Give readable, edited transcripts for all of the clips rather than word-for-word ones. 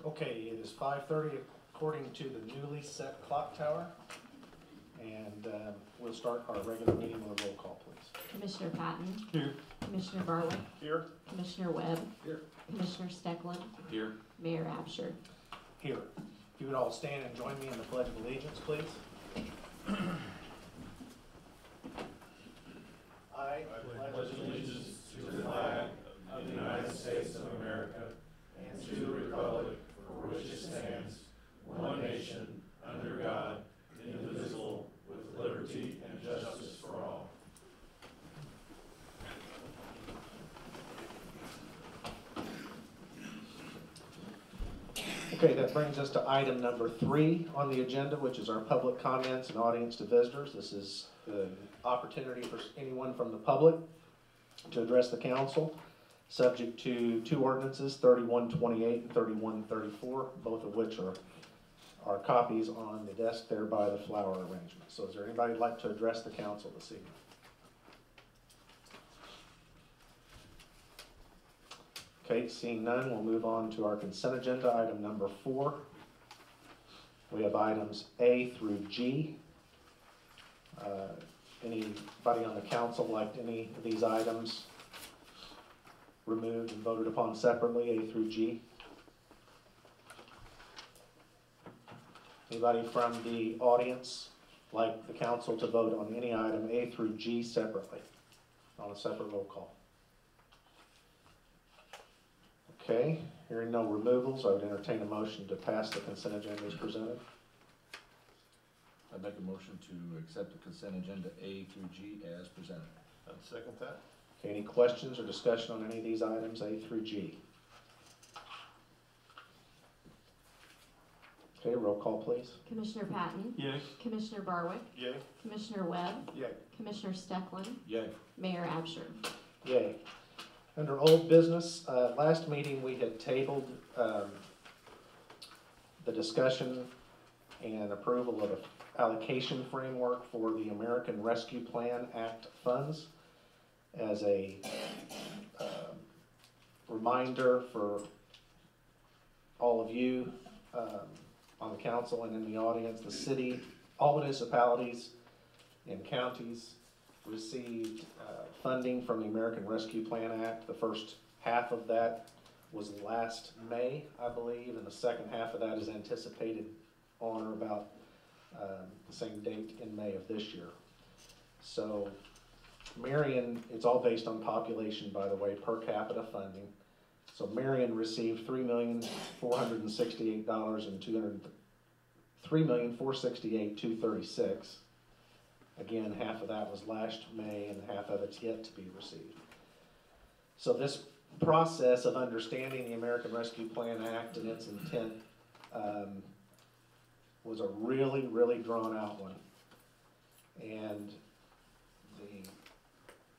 Okay, it is 5:30 according to the newly set clock tower. And we'll start our regular meeting with a roll call, please. Commissioner Patton. Here. Commissioner Barwick. Here. Commissioner Webb. Here. Commissioner Steckland. Here. Mayor Absher. Here. If you would all stand and join me in the Pledge of Allegiance, please. I pledge allegiance to the flag of the United States of America and to the republic for which it stands, one nation, under God, indivisible, with liberty and justice for all. Okay, that brings us to item number 3 on the agenda, which is our public comments and audience to visitors. This is the opportunity for anyone from the public to address the council, subject to 2 ordinances, 3128 and 3134, both of which are copies on the desk there by the flower arrangement. So is there anybody who'd like to address the council this evening? Okay, seeing none, we'll move on to our consent agenda, item number 4. We have items A through G. Anybody on the council like any of these items removed and voted upon separately, A through G? Anybody from the audience like the council to vote on any item A through G separately, on a separate roll call? Okay, hearing no removals, I would entertain a motion to pass the consent agenda as presented. I'd make a motion to accept the consent agenda A through G as presented. I'd second that. Okay, any questions or discussion on any of these items, A through G? Okay, roll call, please. Commissioner Patton. Yay. Commissioner Barwick. Yay. Commissioner Webb. Yay. Commissioner Steckland. Yay. Mayor Absher. Yay. Under old business, last meeting we had tabled the discussion and approval of an allocation framework for the American Rescue Plan Act funds as a reminder for all of you on the council and in the audience. The city, all municipalities and counties received funding from the American Rescue Plan Act. The first half of that was last May, I believe, and the second half of that is anticipated on or about the same date in May of this year. So Marion, it's all based on population, by the way, per capita funding. So Marion received $3,468,236. Again, half of that was last May and half of it's yet to be received. So this process of understanding the American Rescue Plan Act and its intent was a really, really drawn out one. And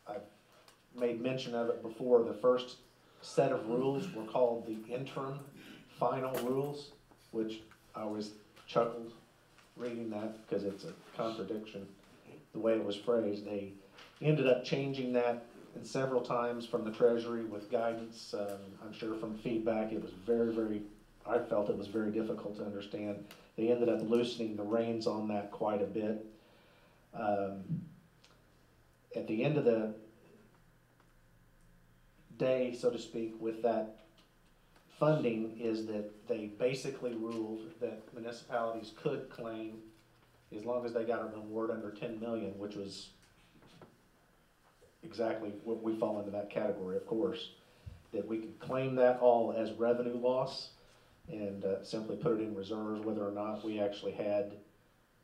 I've made mention of it before, the first set of rules were called the Interim final rules, which I always chuckled reading that because it's a contradiction the way it was phrased. They ended up changing that and several times from the Treasury with guidance. I'm sure from feedback it was I felt it was very difficult to understand. They ended up loosening the reins on that quite a bit. At the end of the day, so to speak, with that funding is that they basically ruled that municipalities could claim, as long as they got an award under 10 million, which was exactly what we fall into that category, of course, that we could claim that all as revenue loss and simply put it in reserves, whether or not we actually had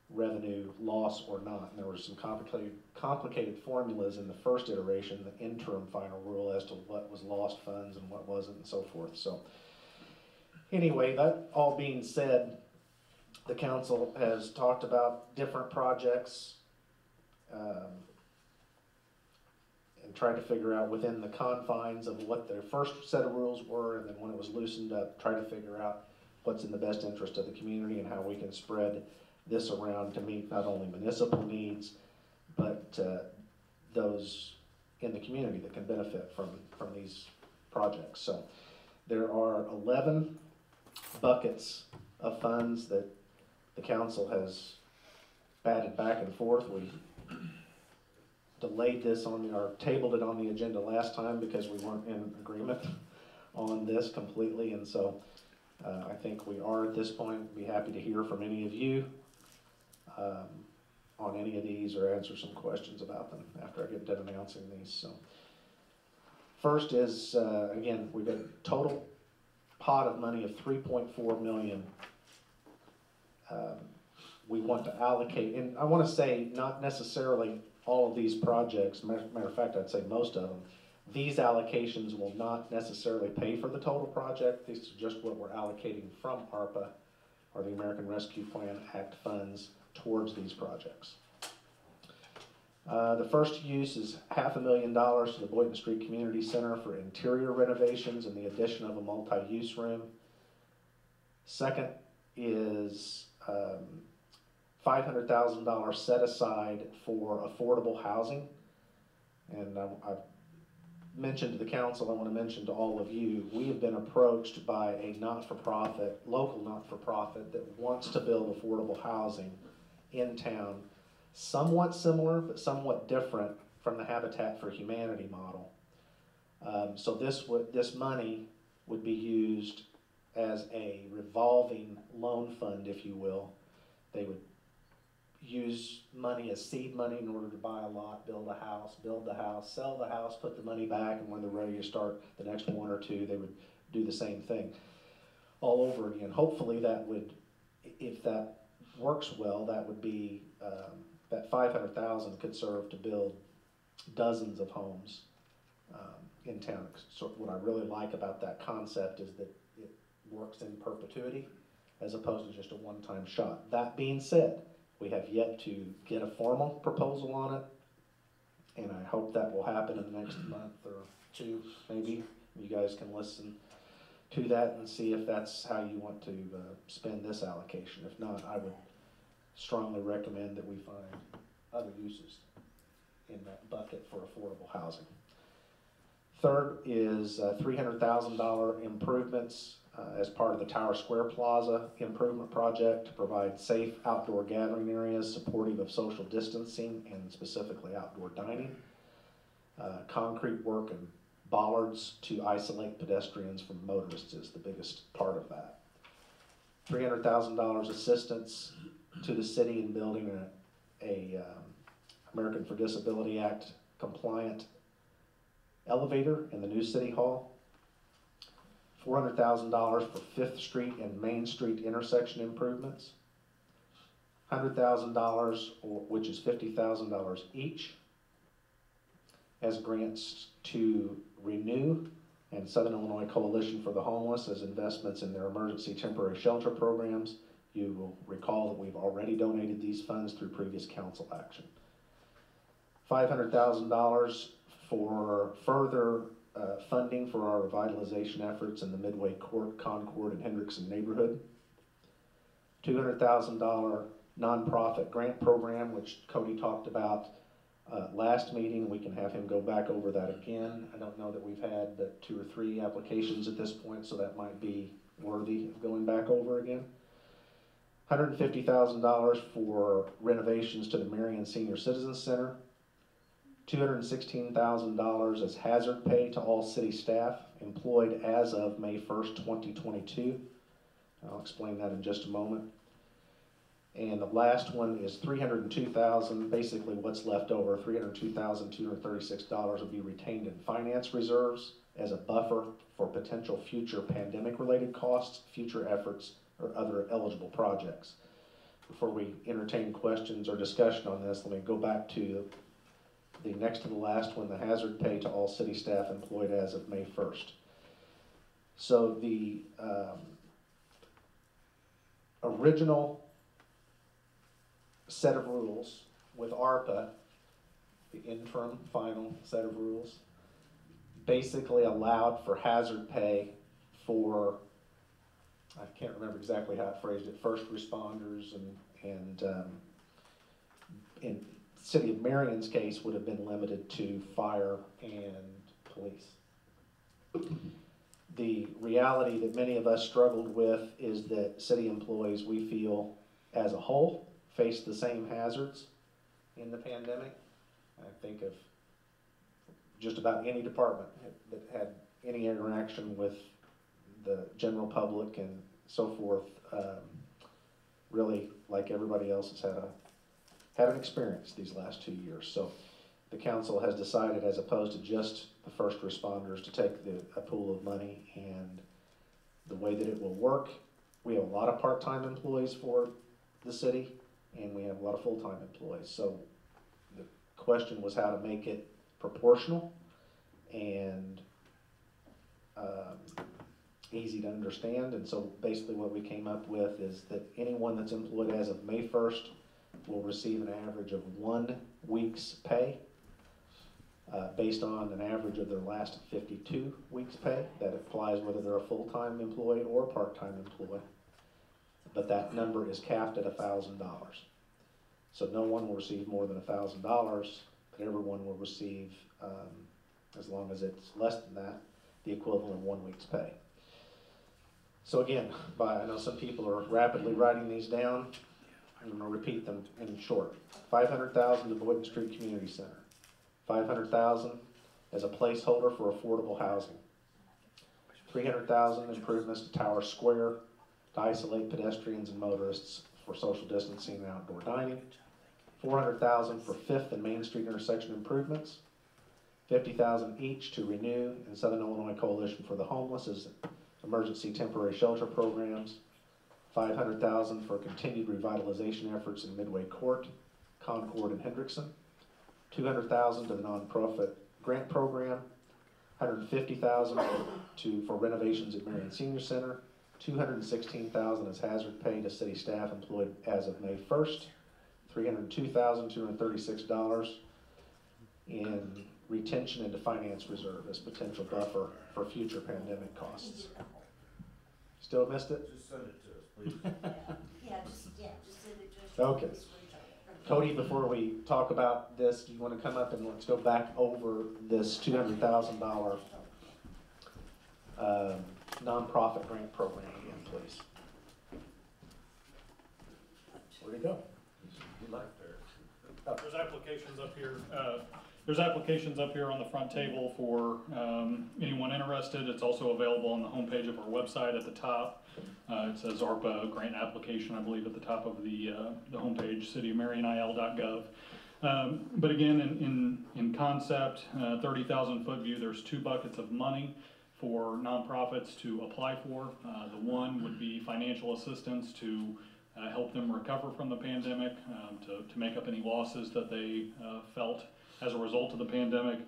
revenue loss or not. And there were some complicated formulas in the first iteration, the interim final rule, as to what was lost funds and what wasn't and so forth. So anyway, that all being said, the council has talked about different projects and tried to figure out within the confines of what their first set of rules were, and then when it was loosened up, try to figure out what's in the best interest of the community and how we can spread this around to meet not only municipal needs, but those in the community that can benefit from these projects. So there are 11 buckets of funds that the council has batted back and forth. We delayed this or tabled it on the agenda last time because we weren't in agreement on this completely, and so I think we are at this point. Be happy to hear from any of you on any of these or answer some questions about them after I get done announcing these. So first is, again, we've got a total pot of money of $3.4 million. We want to allocate, and I want to say not necessarily all of these projects, matter of fact, I'd say most of them, these allocations will not necessarily pay for the total project. This is just what we're allocating from ARPA, or the American Rescue Plan Act funds, towards these projects. The first use is $500,000 to the Boyton Street Community Center for interior renovations and the addition of a multi-use room. Second is $500,000 set aside for affordable housing. And I've mentioned to the council, I want to mention to all of you, we have been approached by a not-for-profit, local not-for-profit that wants to build affordable housing in town, somewhat similar but somewhat different from the Habitat for Humanity model. So this money would be used as a revolving loan fund, if you will. They would use money as seed money in order to buy a lot, build the house, sell the house, put the money back, and when they're ready to start the next one or two, they would do the same thing all over again. Hopefully that would, if that works well, that would be, that $500,000 could serve to build dozens of homes in town. So what I really like about that concept is that it works in perpetuity as opposed to just a one-time shot. That being said, we have yet to get a formal proposal on it, and I hope that will happen in the next month or two, maybe. You guys can listen to that and see if that's how you want to spend this allocation. If not, I would strongly recommend that we find other uses in that bucket for affordable housing. Third is $300,000 improvements as part of the Tower Square Plaza improvement project to provide safe outdoor gathering areas supportive of social distancing and specifically outdoor dining. Concrete work and bollards to isolate pedestrians from motorists is the biggest part of that. $300,000 assistance to the city in building a American for Disability Act compliant elevator in the new City Hall. $400,000 for 5th Street and Main Street intersection improvements. $100,000, which is $50,000 each, as grants to Renew and Southern Illinois Coalition for the Homeless as investments in their emergency temporary shelter programs. You will recall that we've already donated these funds through previous council action. $500,000 for further funding for our revitalization efforts in the Midway Court, Concord, and Hendrickson neighborhood. $200,000 nonprofit grant program, which Cody talked about last meeting. We can have him go back over that again. I don't know that we've had but 2 or 3 applications at this point, so that might be worthy of going back over again. $150,000 for renovations to the Marion Senior Citizens Center. $216,000 as hazard pay to all city staff employed as of May 1st, 2022. I'll explain that in just a moment. And the last one is $302,000, basically what's left over, $302,236 will be retained in finance reserves as a buffer for potential future pandemic-related costs, future efforts, or other eligible projects. Before we entertain questions or discussion on this, let me go back to the next to the last one, the hazard pay to all city staff employed as of May 1st. So the original set of rules with ARPA, the interim final set of rules, basically allowed for hazard pay for, I can't remember exactly how it phrased it, first responders and in City of Marion's case would have been limited to fire and police. the reality that many of us struggled with is that city employees, we feel, as a whole, face the same hazards in the pandemic. I think of just about any department that had any interaction with the general public and so forth, really, like everybody else, has had an experience these last 2 years. So the council has decided, as opposed to just the first responders, to take a pool of money, and the way that it will work, we have a lot of part-time employees for the city, and we have a lot of full-time employees. So the question was how to make it proportional and easy to understand. And so basically what we came up with is that anyone that's employed as of May 1st will receive an average of 1 week's pay, based on an average of their last 52 weeks pay. That applies whether they're a full-time employee or a part-time employee. But that number is capped at $1,000. So no one will receive more than $1,000, but everyone will receive, as long as it's less than that, the equivalent of 1 week's pay. So again, I know some people are rapidly writing these down. I'm going to repeat them in short. $500,000 to Boyton Street Community Center. $500,000 as a placeholder for affordable housing. $300,000 improvements to Tower Square to isolate pedestrians and motorists for social distancing and outdoor dining. $400,000 for 5th and Main Street intersection improvements. $50,000 each to Renew and Southern Illinois Coalition for the Homeless as emergency temporary shelter programs. $500,000 for continued revitalization efforts in Midway Court, Concord, and Hendrickson. $200,000 to the nonprofit grant program. $150,000 for renovations at Marion Senior Center. $216,000 as hazard pay to city staff employed as of May 1st. $302,236 in retention into finance reserve as potential buffer for future pandemic costs. Still missed it? Just send it to us, please. Just send it to us. Okay. Cody, before we talk about this, do you want to come up and let's go back over this $200,000 nonprofit grant program again, please? Where'd it go? You left there. There's applications up here. There's applications up here on the front table for anyone interested. It's also available on the homepage of our website at the top. It says ARPA grant application, I believe, at the top of the homepage, cityofmarionil.gov. But again, in concept, 30,000 foot view, there's 2 buckets of money for nonprofits to apply for. The one would be financial assistance to help them recover from the pandemic, to make up any losses that they felt as a result of the pandemic.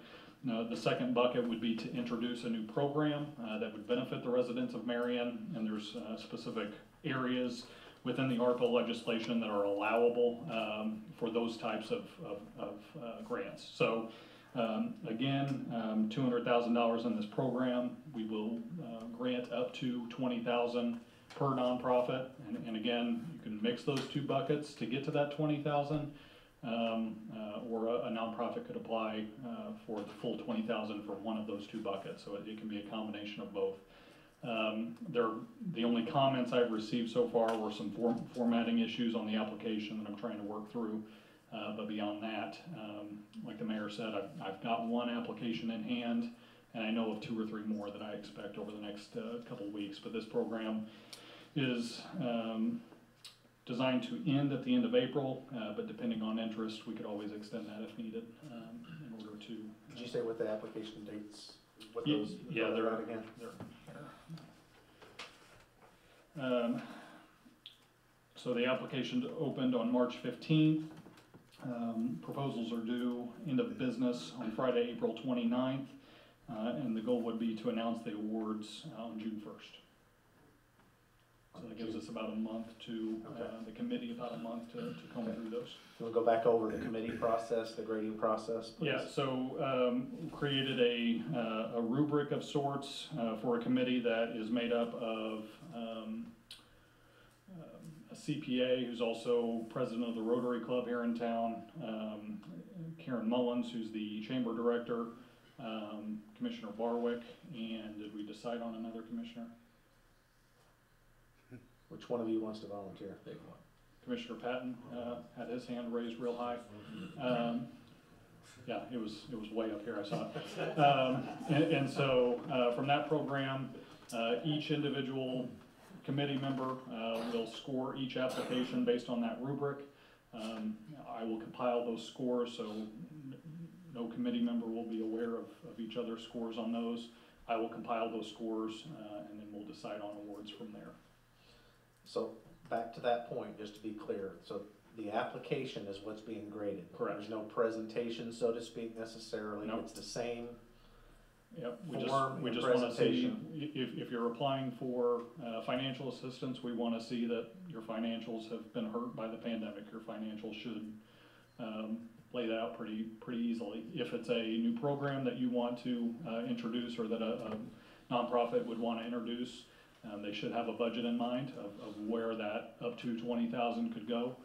The second bucket would be to introduce a new program that would benefit the residents of Marion, and there's specific areas within the ARPA legislation that are allowable for those types of grants. So again, $200,000 in this program. We will grant up to $20,000 per nonprofit, and again, you can mix those 2 buckets to get to that $20,000. Or a nonprofit could apply for the full $20,000 for one of those 2 buckets, so it can be a combination of both. The only comments I've received so far were some formatting issues on the application that I'm trying to work through, but beyond that, like the mayor said, I've got 1 application in hand, and I know of 2 or 3 more that I expect over the next couple of weeks. But this program is designed to end at the end of April, but depending on interest, we could always extend that if needed in order to. Did you say what the application dates? What Yeah, those? yeah, they're out again. So the application opened on March 15th. Proposals are due end of business on Friday, April 29th, and the goal would be to announce the awards on June 1st. So that gives us about a month to, the committee about a month to comb through those. We'll go back over the committee process, the grading process, please. Yeah, so created a rubric of sorts for a committee that is made up of a CPA who's also president of the Rotary Club here in town, Karen Mullins, who's the chamber director, Commissioner Barwick, and did we decide on another commissioner? Which one of you wants to volunteer? Big one. Commissioner Patton, had his hand raised real high. Yeah, it was way up here, I saw it. And so, from that program, each individual committee member, will score each application based on that rubric. I will compile those scores, so no committee member will be aware of each other's scores on those. I will compile those scores, and then we'll decide on awards from there. So, back to that point, just to be clear, so the application is what's being graded. Correct. There's no presentation, so to speak, necessarily. Nope. It's the same. Yep, we Form and just wanna see, presentation. if you're applying for, financial assistance, we wanna see that your financials have been hurt by the pandemic. Your financials should, lay that out pretty easily. If it's a new program that you want to, introduce, or that a nonprofit would wanna introduce, they should have a budget in mind of where that up to 20,000 could go.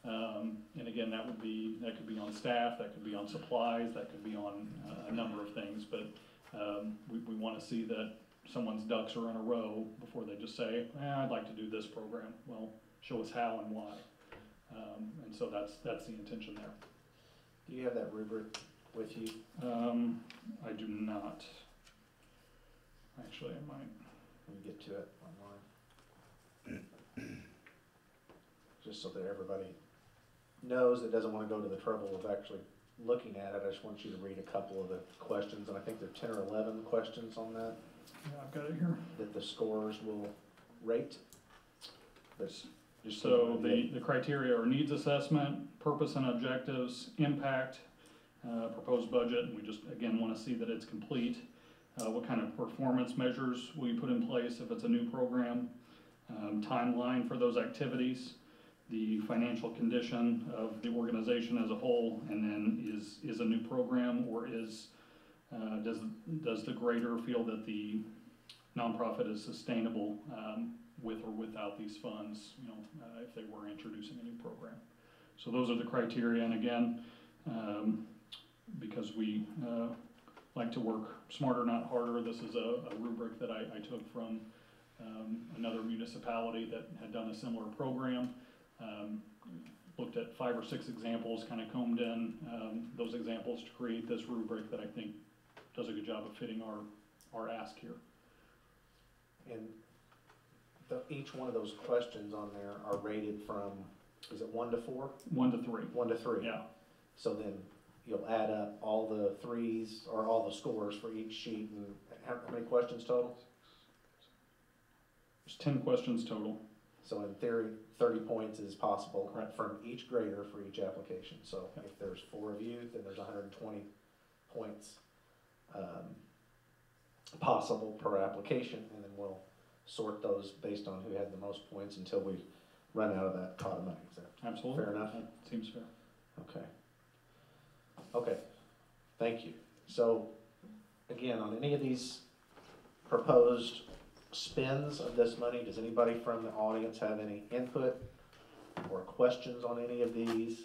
And again, that could be on staff, that could be on supplies, that could be on a number of things, but we want to see that someone's ducks are in a row before they just say, I'd like to do this program. Well, show us how and why. And so that's the intention there. Do you have that rubric with you? I do not. Actually, I might. When you get to it online. Just so that everybody knows that doesn't want to go to the trouble of actually looking at it. I just want you to read a couple of the questions, and I think there are 10 or 11 questions on that, Yeah, I've got it here. that the scores will rate. That's just So the criteria are needs assessment, purpose and objectives, impact, proposed budget, and we just, again, want to see that it's complete. What kind of performance measures will you put in place if it's a new program? Timeline for those activities, the financial condition of the organization as a whole, and then is a new program, or does the grader feel that the nonprofit is sustainable with or without these funds, if they were introducing a new program. So those are the criteria, and again, because we like to work smarter, not harder, this is a rubric that I took from another municipality that had done a similar program. Looked at 5 or 6 examples, kind of combed in those examples to create this rubric that I think does a good job of fitting our ask here. And each one of those questions on there are rated from, is it 1 to 4? 1 to 3. 1 to 3. Yeah. So then you'll add up all the 3s, or all the scores for each sheet, and how many questions total? There's 10 questions total. So in theory, 30 points is possible. Correct. From each grader for each application. So Yep. if there's 4 of you, then there's 120 points possible per application, and then we'll sort those based on who had the most points until we run out of that pot of money. Is that Absolutely. fair enough? That seems fair. Okay. Okay, thank you. So, again, on any of these proposed spends of this money, does anybody from the audience have any input or questions on any of these?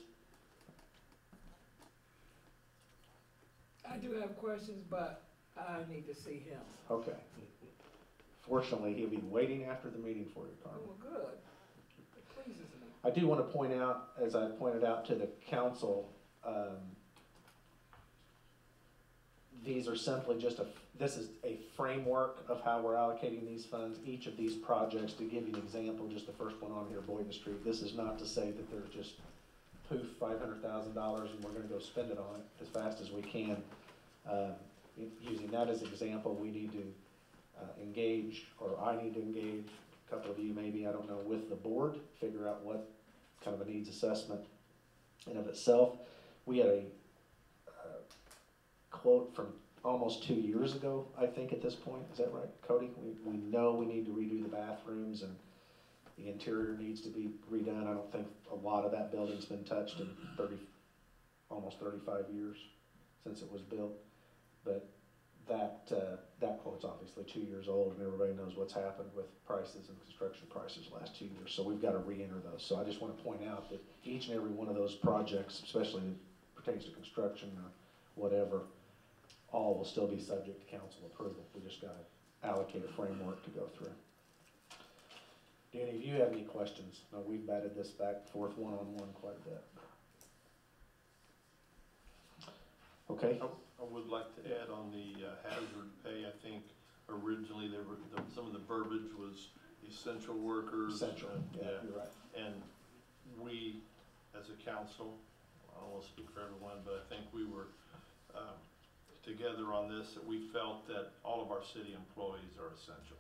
I do have questions, but I need to see him. Okay. Fortunately, he'll be waiting after the meeting for you, Carmen. Well, good. It pleases me. I do want to point out, as I pointed out to the council, these are simply just this is a framework of how we're allocating these funds. Each of these projects, to give you an example, just the first one on here, Boyton Street, this is not to say that there's just poof, $500,000 and we're gonna go spend it on it as fast as we can. Using that as an example, we need to engage, or I need to engage, a couple of you maybe, I don't know, with the board, figure out what kind of a needs assessment in of itself. We had a quote from almost 2 years ago, I think, at this point. Is that right, Cody? We know we need to redo the bathrooms, and the interior needs to be redone. I don't think a lot of that building's been touched in almost 35 years since it was built. But that quote's obviously 2 years old, and everybody knows what's happened with prices and construction prices the last 2 years. So we've got to re-enter those. So I just want to point out that each and every one of those projects, especially pertains to construction or whatever, all will still be subject to council approval. We just gotta allocate a framework to go through. Do any of you have any questions? No, we've batted this back and forth one-on-one quite a bit. Okay, I would like to add on the hazard pay. I think originally some of the verbiage was essential workers. essential, yeah, you're right. And we, as a council, I don't want to speak for everyone, but I think we were together on this, that we felt that all of our city employees are essential.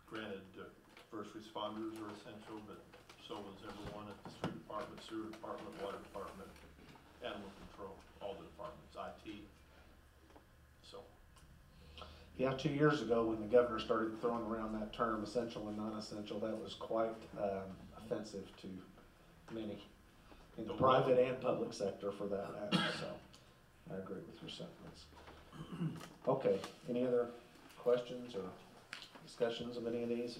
Granted, first responders are essential, but so is everyone at the street department, sewer department, water department, animal control, all the departments, IT. So. Yeah, 2 years ago, when the governor started throwing around that term essential and non-essential, that was quite offensive to many in the private and public sector for that matter, so I agree with your sentiments. Okay, any other questions or discussions of any of these?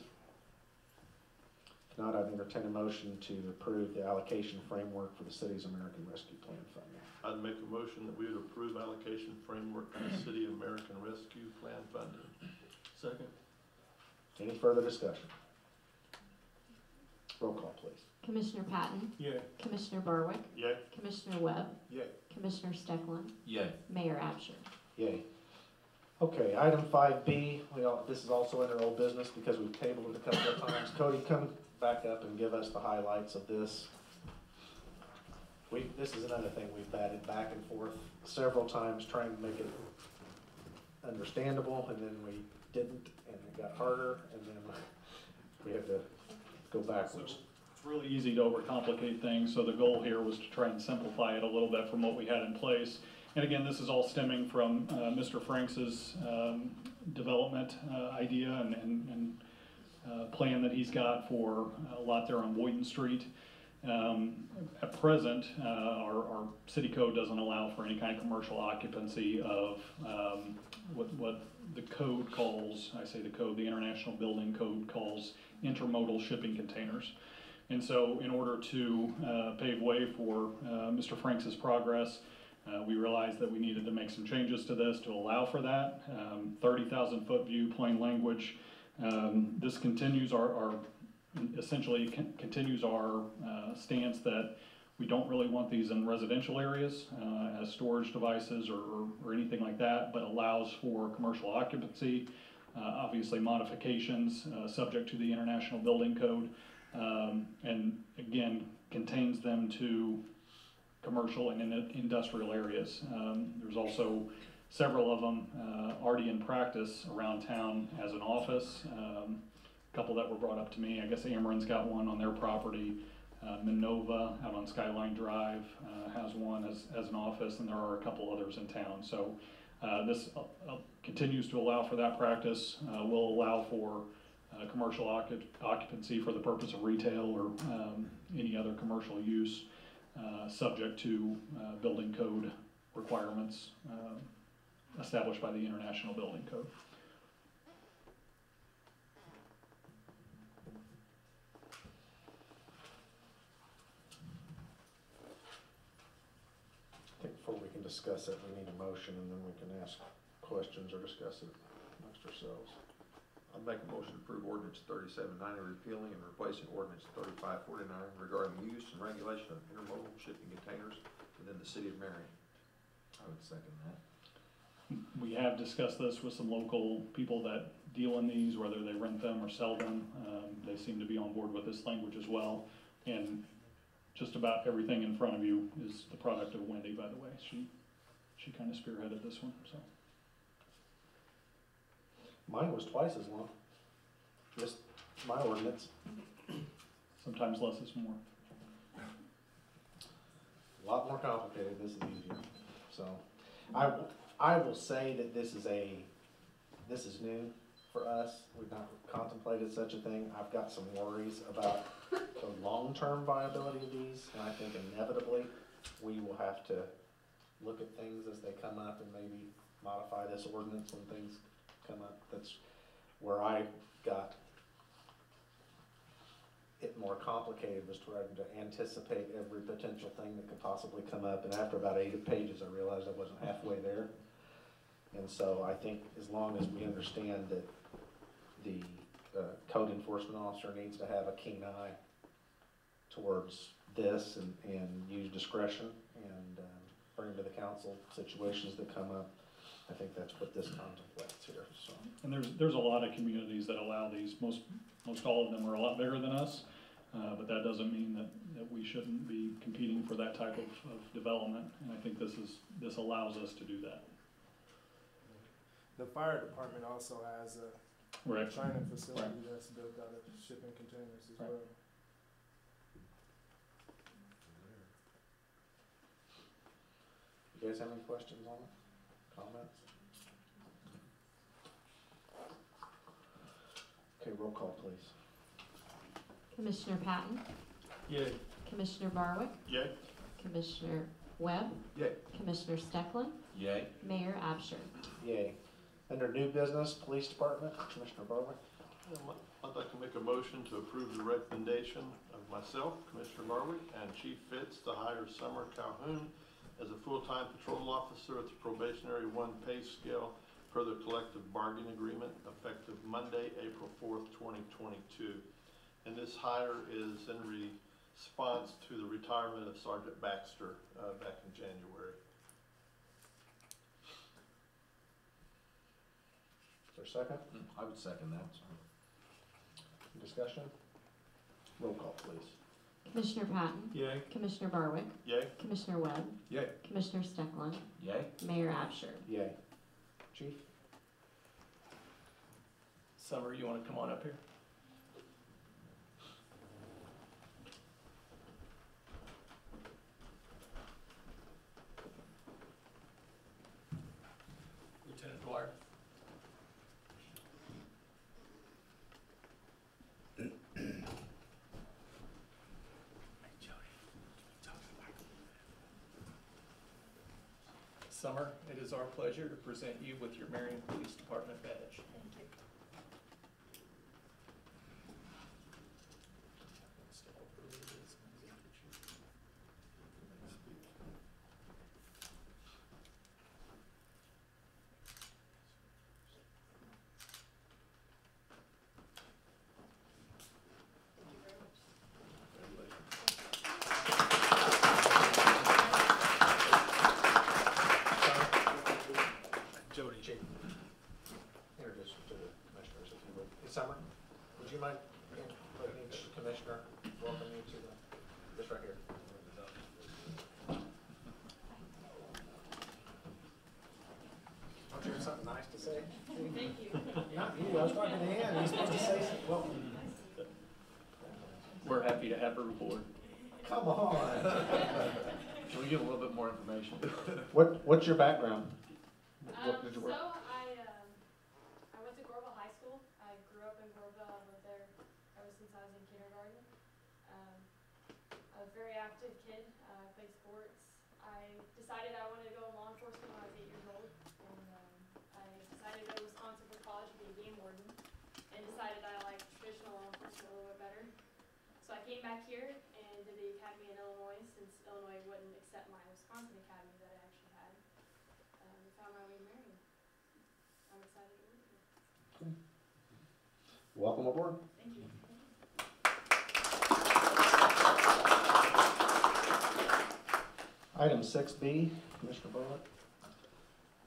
If not, I'd entertain a motion to approve the allocation framework for the city's American Rescue Plan funding. I'd make a motion that we would approve allocation framework for the City American Rescue Plan funding. Second. Any further discussion? Roll call, please. Commissioner Patton, Yay. Commissioner Barwick, Yay. Commissioner Webb, Yay. Commissioner Steckland, Yay. Mayor Absher. Yay. Okay, item 5B, this is also under old business because we've tabled it a couple of times. Cody, come back up and give us the highlights of this. This is another thing we've batted back and forth several times trying to make it understandable, and then we didn't, and it got harder, and then we had to go backwards. It's really easy to overcomplicate things, so the goal here was to try and simplify it a little bit from what we had in place. And again, this is all stemming from Mr. Franks's development idea and plan that he's got for a lot there on Boyton Street. At present, our city code doesn't allow for any kind of commercial occupancy of what the code calls, I say the code, the International Building Code calls intermodal shipping containers. And so in order to pave way for Mr. Franks's progress, we realized that we needed to make some changes to this to allow for that. 30,000 foot view, plain language. This continues essentially continues our stance that we don't really want these in residential areas as storage devices or anything like that, but allows for commercial occupancy, obviously modifications subject to the International Building Code, and again, contains them to commercial and industrial areas. There's also several of them already in practice around town as an office. A couple that were brought up to me. I guess Ameren's got one on their property. Minova out on Skyline Drive has one as an office, and there are a couple others in town. So this continues to allow for that practice. Will allow for commercial occupancy for the purpose of retail or any other commercial use, subject to building code requirements established by the International Building Code. I think before we can discuss it, we need a motion, and then we can ask questions or discuss it amongst ourselves. I'd make a motion to approve ordinance 3790 repealing and replacing ordinance 3549 regarding use and regulation of intermodal shipping containers within the city of Marion. I would second that. We have discussed this with some local people that deal in these, whether they rent them or sell them. They seem to be on board with this language as well. And just about everything in front of you is the product of Wendy, by the way. She kind of spearheaded this one, so. Mine was twice as long, just my ordinance. Sometimes less is more. A lot more complicated, this is easier. So, I will say that this is new for us. We've not contemplated such a thing. I've got some worries about the long-term viability of these, and I think inevitably we will have to look at things as they come up and maybe modify this ordinance when things come up. That's where I got it more complicated was trying to anticipate every potential thing that could possibly come up, and after about 8 pages, I realized I wasn't halfway there. And so I think as long as we understand that the code enforcement officer needs to have a keen eye towards this and use discretion and bring to the council situations that come up, I think that's what this contemplates here, so. And there's a lot of communities that allow these, most all of them are a lot bigger than us, but that doesn't mean that we shouldn't be competing for that type of development, and I think this allows us to do that. The fire department also has a Right. training facility that's built out of shipping containers as well. You guys have any questions on it? Comments? Okay, roll call, please. Commissioner Patton, Yay. Commissioner Barwick, Yay. Commissioner Webb, Yay. Commissioner Steckland, Yay. Mayor Absher. Yay. Under new business, police department, Commissioner Barwick. I'd like to make a motion to approve the recommendation of myself, Commissioner Barwick, and Chief Fitz to hire Summer Calhoun as a full-time patrol officer at the probationary 1 pay scale per the collective bargaining agreement effective Monday, April 4th, 2022. And this hire is in response to the retirement of Sergeant Baxter back in January. Is there a second? I would second that. Discussion? Roll call, please. Commissioner Patton, Yay. Commissioner Barwick, Yay? Commissioner Webb, Yay. Commissioner Steckland, Yay. Mayor Absher. Yay. Chief? Summer, you want to come on up here? Lieutenant Dwyer. Summer, it is our pleasure to present you with your Marion Police Department badge. Thank you. Jody. Chief. Introduce you to the commissioners, if you would. Hey, Summer, would you mind letting each commissioner welcome you to this right here? Don't you have something nice to say? Thank you. Not you, I was talking to him, he's supposed to say something. Well, We're happy to have her aboard. come on. Can we give a little bit more information? What's your background? What did you work? I went to Gorville High School. I grew up in Gorville. I lived there ever since I was in kindergarten. I was a very active kid. I played sports. I decided I wanted to go in law enforcement when I was 8 years old, and I decided to go to Wisconsin for college to be a game warden, and decided I liked traditional law enforcement a little bit better. So I came back here and did the academy in Illinois, since Illinois wouldn't accept my Wisconsin academy that I actually had. We found my way to Marion. I'm excited to work here. Welcome aboard. Thank you. Item 6B, Commissioner Barwick.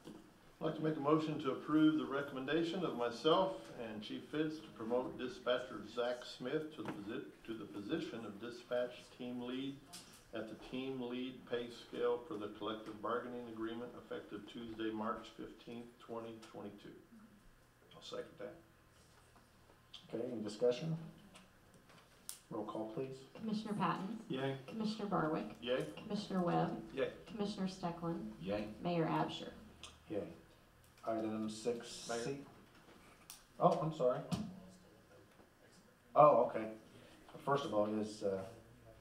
I'd like to make a motion to approve the recommendation of myself and Chief Fitz to promote dispatcher Zach Smith to the position of dispatch team lead at the team lead pay scale for the collective bargaining agreement effective Tuesday, March 15th, 2022. I'll second that. Okay, any discussion? Roll call, please. Commissioner Patton, Yay. Commissioner Barwick, Yay? Commissioner Webb, Yay. Commissioner Steckland, Yay. Mayor Absher. Yay. Item 6C. Mayor. Oh, I'm sorry. Oh, okay. First of all, is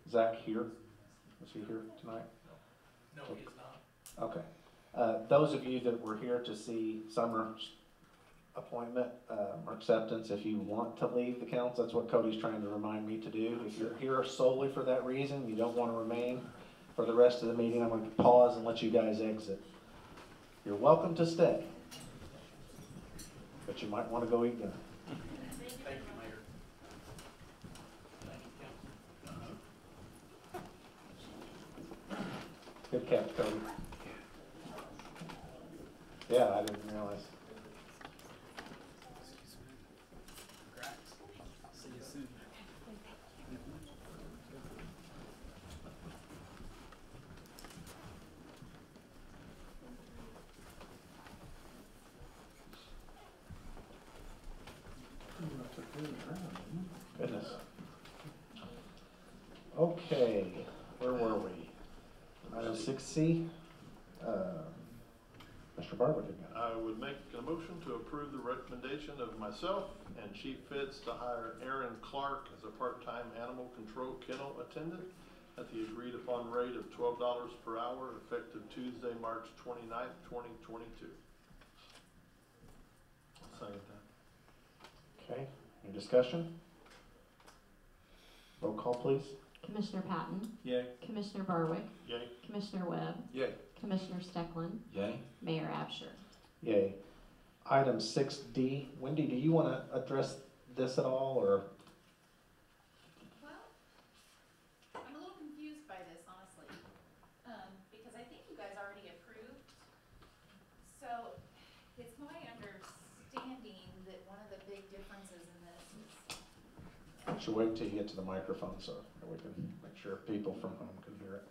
Zach here? Is he here tonight? No, he is not. Okay. Those of you that were here to see Summer appointment, or acceptance if you want to leave the council. That's what Cody's trying to remind me to do. If you're here solely for that reason, you don't want to remain for the rest of the meeting, I'm going to pause and let you guys exit. You're welcome to stay, but you might want to go eat dinner. Thank you, Mayor. Good catch, Cody. Yeah, I didn't realize. See you soon. Goodness. Okay, where were we? Item 6C. Mr. Barwick again. I would make a motion to approve the recommendation of myself and Chief Fitz to hire Aaron Clark as a part-time animal control kennel attendant at the agreed upon rate of $12 per hour, effective Tuesday, March 29th, 2022. I'll second that. Okay, any discussion? Roll call, please. Commissioner Patton, Yay. Commissioner Barwick, Yay. Commissioner Webb, Yay. Commissioner Steckland, Yay? Mayor Absher. Yay. Item 6D. Wendy, do you want to address this at all, or? Well, I'm a little confused by this, honestly, because I think you guys already approved. So it's my understanding that one of the big differences in this is, I should wait until you get to the microphone so that we can make sure people from home can hear it.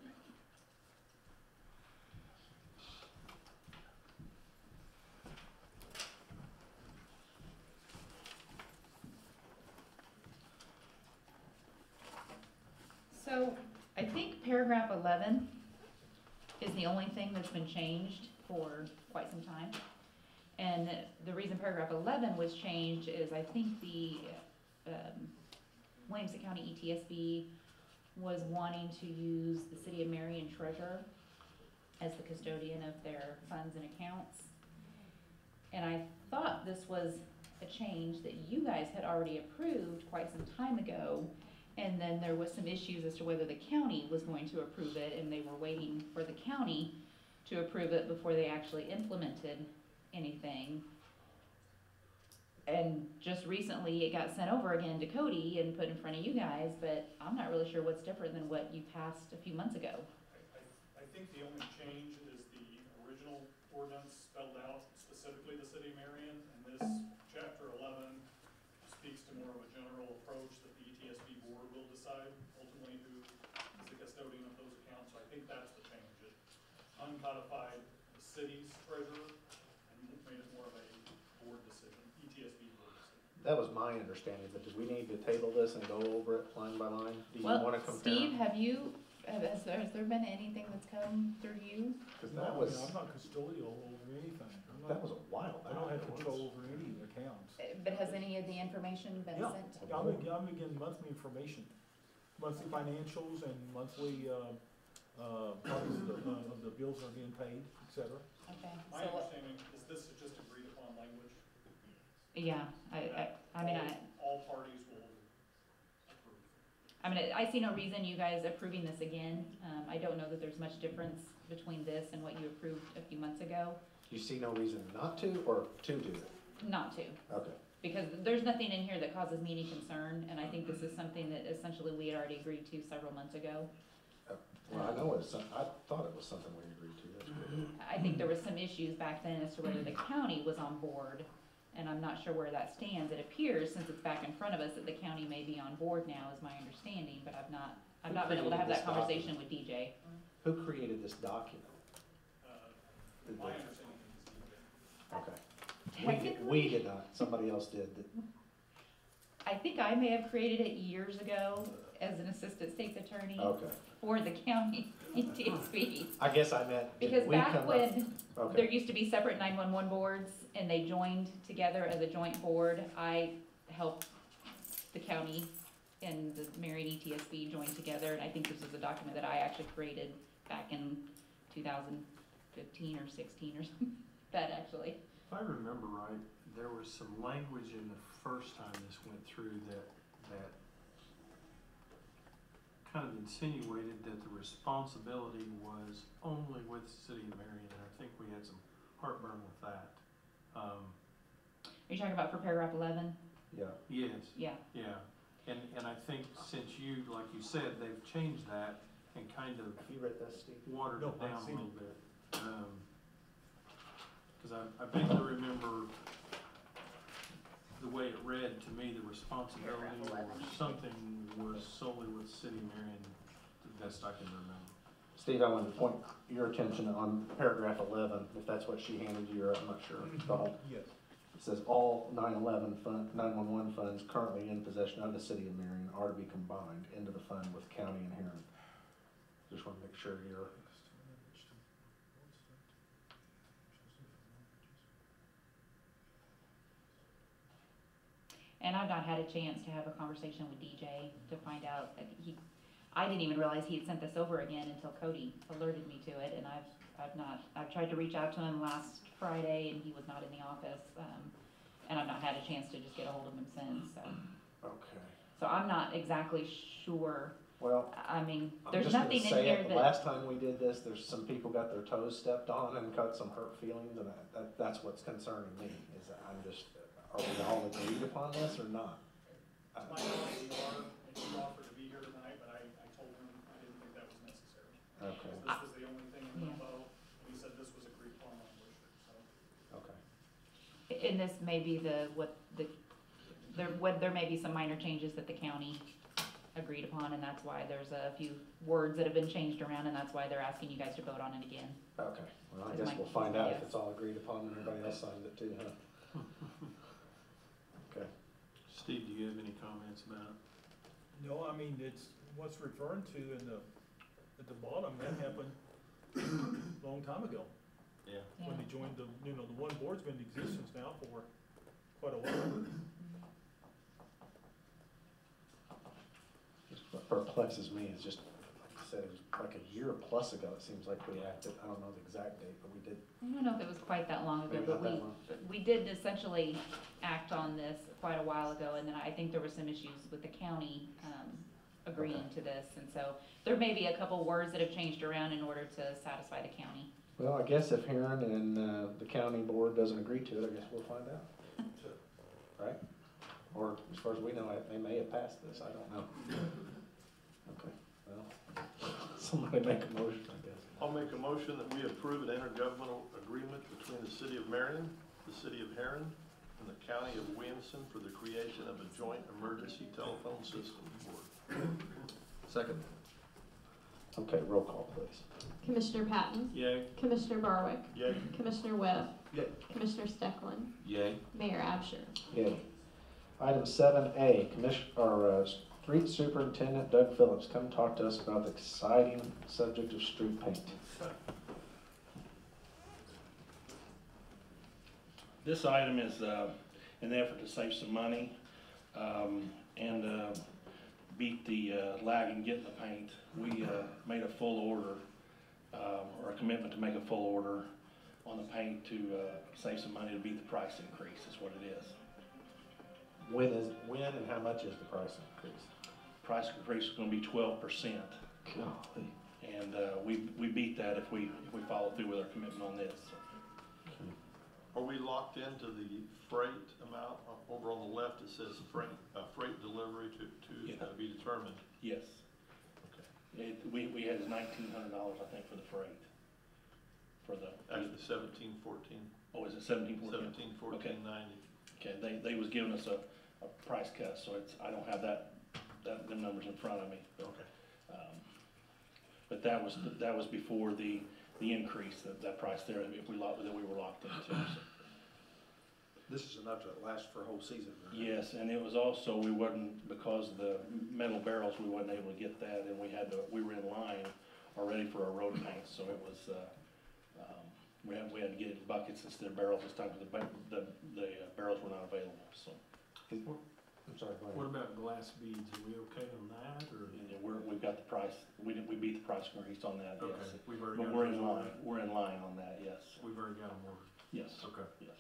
so I think paragraph 11 is the only thing that's been changed for quite some time. And the reason paragraph 11 was changed is I think the Williamson County ETSB was wanting to use the City of Marion treasurer as the custodian of their funds and accounts. And I thought this was a change that you guys had already approved quite some time ago. And then there was some issues as to whether the county was going to approve it, and they were waiting for the county to approve it before they actually implemented anything. And just recently, it got sent over again to Cody and put in front of you guys, but I'm not really sure what's different than what you passed a few months ago. I think the only change is the original ordinance spelled out specifically the City of Marion, and this chapter 11 speaks to more of a general approach that the ETSB board will decide ultimately who is the custodian of those accounts. So I think that's the change. It uncodified the city's treasurer and made it more of a board decision, ETSB board decision. That was my understanding, but do we need to table this and go over it line by line? Do you Well, want to compare? Steve, has there been anything that's come through you? Because that was, I'm not custodial over anything. that was a while back. I don't have control over any accounts. But has any of the information been Yeah, sent? I'm getting monthly information, monthly financials and monthly, copies of the bills that are being paid, et cetera. Okay, My so, understanding is this is just agreed upon language. yeah, I mean, All parties will approve. I mean, I see no reason you guys approving this again. I don't know that there's much difference between this and what you approved a few months ago. You see no reason not to or to do it? Not to, Okay. because there's nothing in here that causes me any concern, and I think this is something that essentially we had already agreed to several months ago. Well, I know it's, I thought it was something we agreed to. That's good. I think there was some issues back then as to whether the county was on board, and I'm not sure where that stands. It appears, since it's back in front of us, that the county may be on board now, is my understanding, but I've not been able to have that conversation with DJ. Who created this document? My understanding is Okay. Technically, We did not, somebody else did. I think I may have created it years ago as an assistant state's attorney Okay. for the county ETSB. I guess I meant, did Because we back come up? when Okay. there used to be separate 911 boards and they joined together as a joint board, I helped the county and the Marion ETSB join together, and I think this is a document that I actually created back in 2015 or 16 or something, that actually. If I remember right, there was some language in the first time this went through that kind of insinuated that the responsibility was only with the city of Marion, and I think we had some heartburn with that. Are you talking about for paragraph 11? Yeah. Yes, Yeah. yeah, and I think since you, like you said, they've changed that and kind of Have you read that, Steve? watered No, it down I've a seen little bit. Cause I vaguely remember the way it read to me, the responsibility or something was solely with City of Marion, the best I can remember. Steve, I wanted to point your attention on paragraph 11, if that's what she handed you, or I'm not sure. The whole, Yes. it says all 911 funds currently in possession of the city of Marion are to be combined into the fund with county and Heron. Just want to make sure you're. And I've not had a chance to have a conversation with DJ to find out that I didn't even realize he had sent this over again until Cody alerted me to it, and I've tried to reach out to him last Friday and he was not in the office, and I've not had a chance to just get a hold of him since, so. Okay. So I'm not exactly sure, Well, I mean, I'm there's just gonna nothing in say here it, the that, last time we did this, there's some people got their toes stepped on and got some hurt feelings, and that's what's concerning me, is that I'm just, are we all agreed upon this or not? My knowledge, you are, and you offered to be here tonight, but I told him I didn't think that was necessary. Okay, This was the only thing in the Yeah. memo, and he said this was agreed upon language, so. okay. and this may be there may be some minor changes that the county agreed upon, and that's why there's a few words that have been changed around, and that's why they're asking you guys to vote on it again. Okay, well, I Is guess my- we'll find out if yes. it's all agreed upon and everybody else signs it too, huh? Okay. Steve, do you have any comments about it? No, I mean, it's what's referring to at the bottom, that happened a long time ago. Yeah. When they joined the one board's been in existence now for quite a while. Just what perplexes me is just, like I said, it was like a year plus ago, it seems like we acted, I don't know the exact date, but we did. I don't know if it was quite that long ago, Maybe but not that long. we did essentially act on this quite a while ago, and then I think there were some issues with the county, agreeing to this, and so there may be a couple words that have changed around in order to satisfy the county. Well, I guess if Heron and the county board doesn't agree to it, I guess we'll find out. Right? Or as far as we know, they may have passed this, I don't know. Okay, well, somebody make a motion, I guess. I'll make a motion that we approve an intergovernmental agreement between the city of Marion, the city of Heron, and the county of Williamson for the creation of a joint emergency telephone system board. Second. Okay, roll call, please. Commissioner Patton, Yay. Commissioner Barwick, Yay. Commissioner Webb, Yay. Commissioner Stecklin, Yay. Mayor Absher. Yay. Item 7A, Street Superintendent Doug Phillips, come talk to us about the exciting subject of street paint. This item is an effort to save some money and beat the lag in getting the paint. We made a full order, or a commitment to make a full order on the paint to save some money to beat the price increase is what it is. When and how much is the price increase? Price increase is gonna be 12%. Golly. And we beat that if we follow through with our commitment on this. Are we locked into the freight amount? Over on the left, it says freight delivery to Yeah. be determined. Yes. Okay. We had $1,900, I think, for the freight. For the. Actually, 1714. Oh, is it 1714? 1714.90. Okay, they was giving us a price cut, so I don't have them numbers in front of me. Okay. But that was before the increase, that price there, if we were locked into. So. This is enough to last for a whole season, right? Yes, and it was also, because of the metal barrels, we wasn't able to get that, and we were in line already for our road paint, so it was, we had to get it in buckets instead of barrels this time, because the barrels were not available, so. I'm sorry, go ahead. What about glass beads? Are we okay on that, or? Yeah, we've got the price, we beat the price increase on that, yes. Okay, we've already But got we're in those line, ordered. we're in line on that, yes. We've already got them ordered. Yes. Okay. Yes.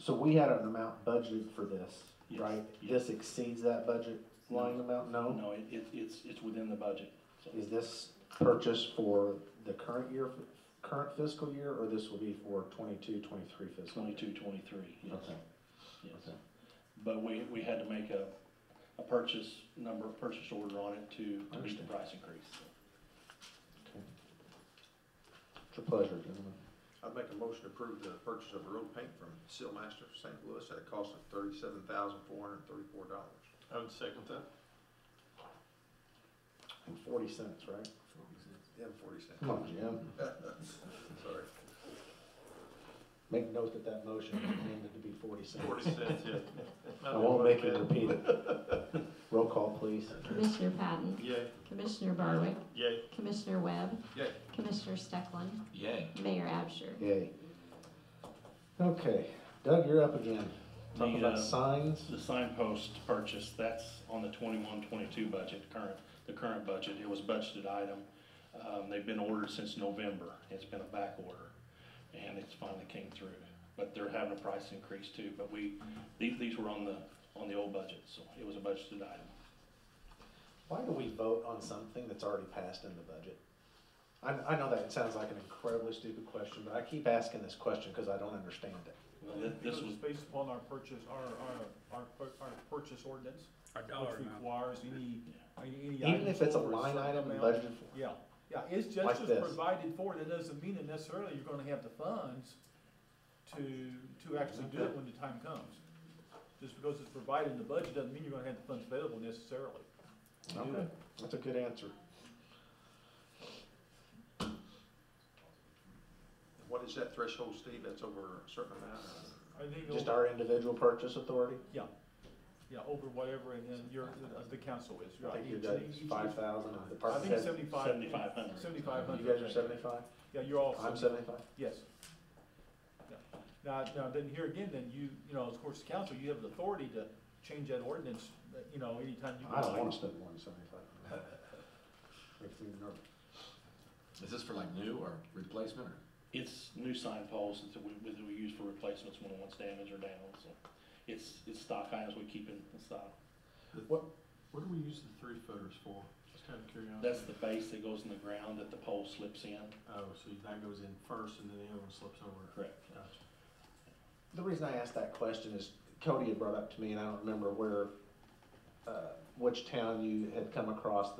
So we had an amount budgeted for this, Yes, right? yes. This exceeds that budget line amount? No? No, it's within the budget, so. Is this purchase for the current year, current fiscal year, or this will be for 22, 23 fiscal? 22, 23, yes. Okay. Yes. Okay. But we had to make a purchase order on it to meet the Understand. price increase. Okay. It's a pleasure, gentlemen. I'd make a motion to approve the purchase of road paint from Sealmaster St. Louis at a cost of $37,434. I would second that. And 40 cents, right? Yeah, 40 cents. Come on, Jim. Sorry. Make note that that motion is intended to be 40 cents. 40 cents, yeah. I won't make you repeat it. Roll call, please. Commissioner Patton, Yay. Commissioner Barwick, Yay. Commissioner Webb, Yay. Commissioner Steckland, Yay. Mayor Absher. Yay. Okay, Doug, you're up again. Talking The, about signs. The signpost purchase, that's on the 21-22 budget, the current budget. It was a budgeted item. They've been ordered since November. It's been a back order, and it's finally came through. But they're having a price increase too, but these were on the old budget, so it was a budgeted item. Why do we vote on something that's already passed in the budget? I know that it sounds like an incredibly stupid question, but I keep asking this question because I don't understand it. Well, This this was, was based upon our purchase, our purchase ordinance, Our dollar which amount. requires any Even if it's a items over line certain item amount. budgeted for. Yeah, it's just Like as this. provided for, that doesn't mean that necessarily you're gonna have the funds to actually do it when the time comes. Just because it's provided in the budget doesn't mean you're gonna have the funds available necessarily. to do Okay, it. that's a good answer. What is that threshold, Steve? That's over a certain amount? I think Just over- our individual purchase authority? Yeah, over whatever, and the council is, I right? think you Each- got each- 5,000, the I department think head. 7,500. 7,500. You guys are 75? Yeah, you're all. I'm 75? Yes. Yeah. Now, then here again, then you know, of course, the council, you have the authority to change that ordinance, anytime you. I don't want to spend more than 75. Makes me nervous. Is this for like new or replacement or? it's new sign posts that we use for replacements when one's damaged or down, so. It's stock items we keep in stock. What do we use the 3-footers for? Just kind of curiosity. That's the base that goes in the ground that the pole slips in. Oh, so that goes in first and then the other one slips over. Correct. Gotcha. The reason I asked that question is Cody had brought up to me, and I don't remember which town you had come across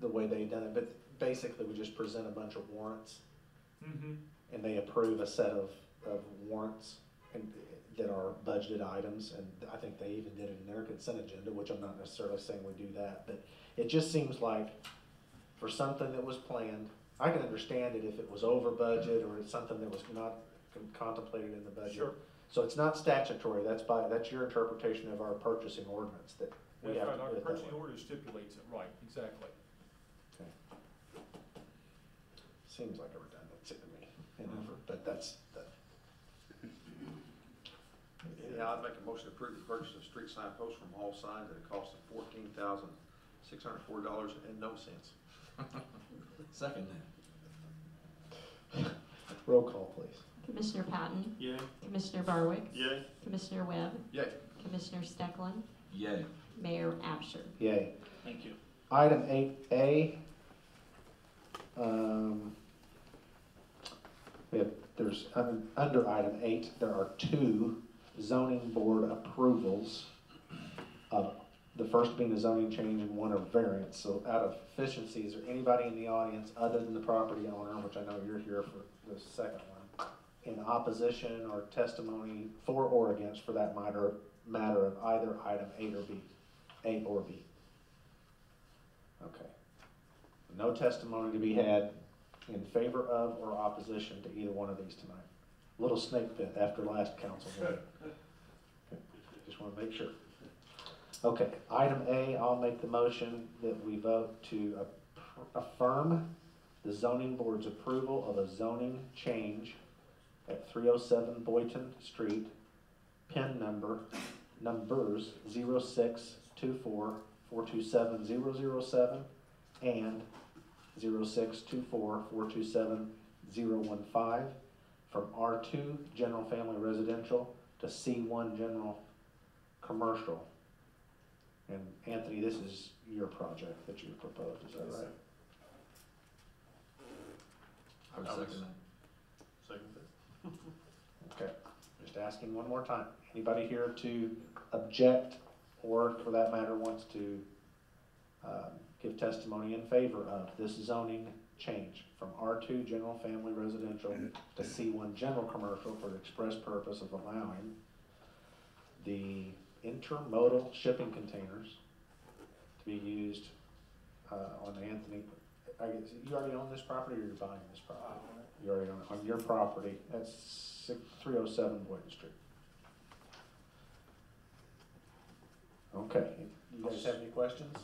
the way they done it, but basically we just present a bunch of warrants Mm-hmm. and they approve a set of warrants that are budgeted items, and I think they even did it in their consent agenda, which I'm not necessarily saying we do that, but it just seems like for something that was planned, I can understand it if it was over budget or it's something that was not contemplated in the budget. Sure. So it's not statutory, that's your interpretation of our purchasing ordinance, that we That's have right, to our do it that purchasing way. order stipulates it, right, exactly. Okay. Seems like a redundancy to me, but that's. Yeah, I'd make a motion to approve the purchase of street sign posts from All Signs at a cost of $14,604 and no cents. Second that. Roll call, please. Commissioner Patton, Yay. Commissioner Barwick, Yay. Commissioner Webb, Yay. Commissioner Steckland, Yay. Mayor Absher. Yay. Thank you. Item 8A, under item 8, there are 2 zoning board approvals. The first being a zoning change and one a variance. So out of efficiency, is there anybody in the audience other than the property owner, which I know you're here for the second one, in opposition or testimony for or against for that matter of either item A or B? Okay. No testimony to be had in favor of or opposition to either one of these tonight. Little snake pit after last council meeting. Okay. Just want to make sure. Okay, item A, I'll make the motion that we vote to affirm the zoning board's approval of a zoning change at 307 Boyton Street, PIN numbers 0624427007 and 0624427015 from R2 General Family Residential to C1 general commercial. And Anthony, this is your project that you proposed, is that Yes, right? I would second that. Second that. Okay, just asking one more time. Anybody here to object or for that matter wants to give testimony in favor of this zoning change from R2 general family residential to C1 general commercial for the express purpose of allowing the intermodal shipping containers to be used on Anthony, I guess, you already own this property or you're buying this property? You already own it, on your property, that's 307 Boyton Street. Okay, you guys have any questions?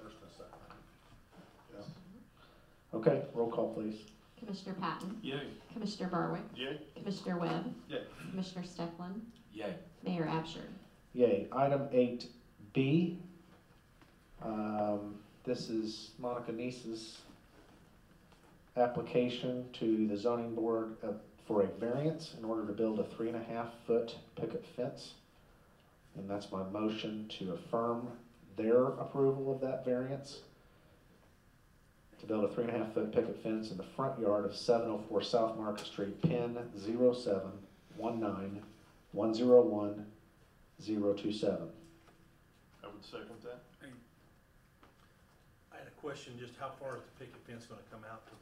First and second. Yeah. Okay, roll call please. Commissioner Patton, Yay. Commissioner Barwick, Yay. Commissioner Webb, Yay. Commissioner Stecklin, Yay. Mayor Absher. Yay. Item 8B. This is Monica Neese's application to the zoning board for a variance in order to build a 3.5-foot picket fence. And that's my motion to affirm their approval of that variance to build a 3.5-foot picket fence in the front yard of 704 South Market Street, PIN 0719101027. I would second that. I had a question, just how far is the picket fence gonna come out to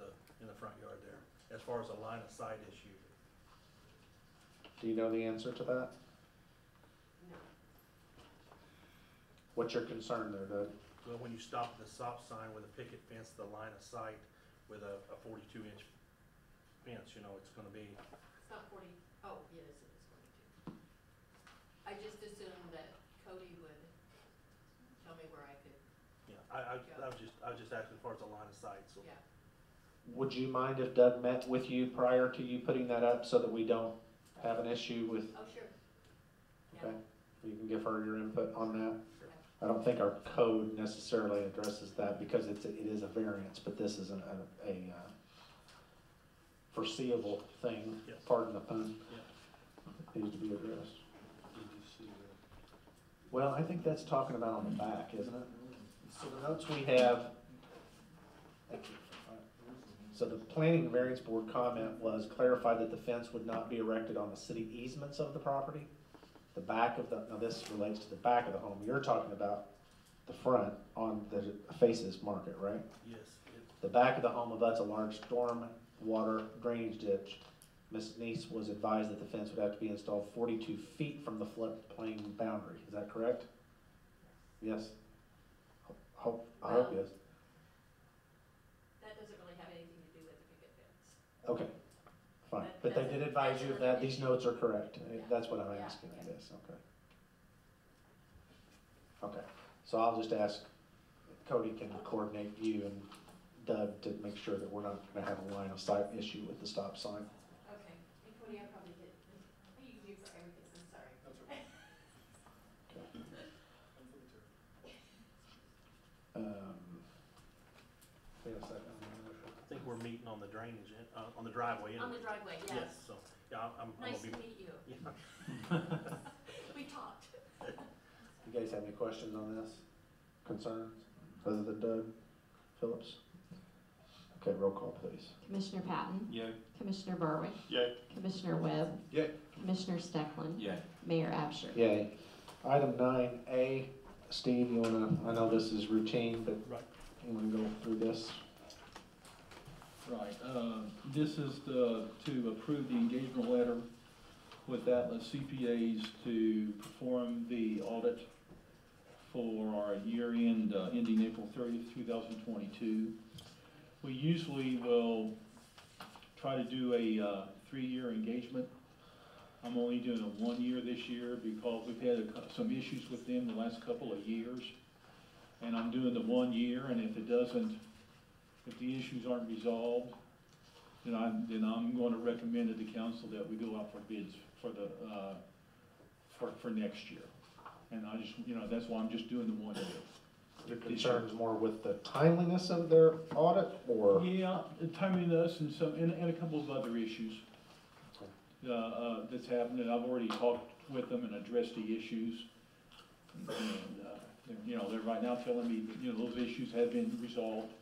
in the front yard there, as far as a line of sight issue? Do you know the answer to that? No. What's your concern there, Doug? Well, when you stop at the stop sign with a picket fence, the line of sight with a 42-inch fence, you know, it's gonna be. It's not 40, oh, yes, it is 42. I just assumed that Cody would tell me where I could, Yeah, I was just asking as far as the line of sight, so. yeah. Would you mind if Doug met with you prior to you putting that up so that we don't have an issue with, Oh, sure. okay? You can give her your input on that. Sure. I don't think our code necessarily addresses that because it is a variance, but this is a foreseeable thing, Yes. pardon the pun, Yeah. needs to be addressed. Did you see that? Well, I think that's talking about on the back, isn't it? So the notes we have, thank you. So the planning and variance board comment was clarify that the fence would not be erected on the city easements of the property. The back of the, now this relates to the back of the home, you're talking about the front on the faces market, right? Yes. The back of the home abuts a large storm water drainage ditch. Ms. Neese was advised that the fence would have to be installed 42 feet from the floodplain boundary, is that correct? Yes? I hope yes. That doesn't really have anything to do with the picket fence. Okay, fine, but they did advise you of that, these notes are correct, that's what I'm asking, I guess, okay. Okay, so I'll just ask, Cody can coordinate you and Doug to make sure that we're not gonna have a line of sight issue with the stop sign. Okay, and Cody, I probably did, I use you for everything, I'm sorry. That's okay. We have a second on the motion? I think we're meeting on the drainage, on the driveway. On the driveway, yes. Yes, so, yeah, I'm gonna Nice be. to meet you. Yeah. We talked. You guys have any questions on this? Concerns, other than Doug Phillips? Okay, roll call please. Commissioner Patton, Yay. Commissioner Barwick, Yay. Commissioner Webb, Yay. Commissioner Stecklin, Yay. Mayor Absher. Yay. Item 9A, Steve, you wanna, I know this is routine, but Right. you wanna go through this? Right, this is to approve the engagement letter with Atlas CPAs to perform the audit for our year-end, ending April 30th, 2022. We usually will try to do a 3-year engagement. I'm only doing a 1 year this year because we've had some issues with them the last couple of years. And I'm doing the 1 year, and if the issues aren't resolved, then I'm going to recommend to the council that we go out for bids for for next year. And I just, that's why I'm just doing the 1 year. Your concerns more with the timeliness of their audit, or? Yeah, the timeliness and a couple of other issues. that's happened, and I've already talked with them and addressed the issues. And, you know, they're right now telling me, you know, those issues have been resolved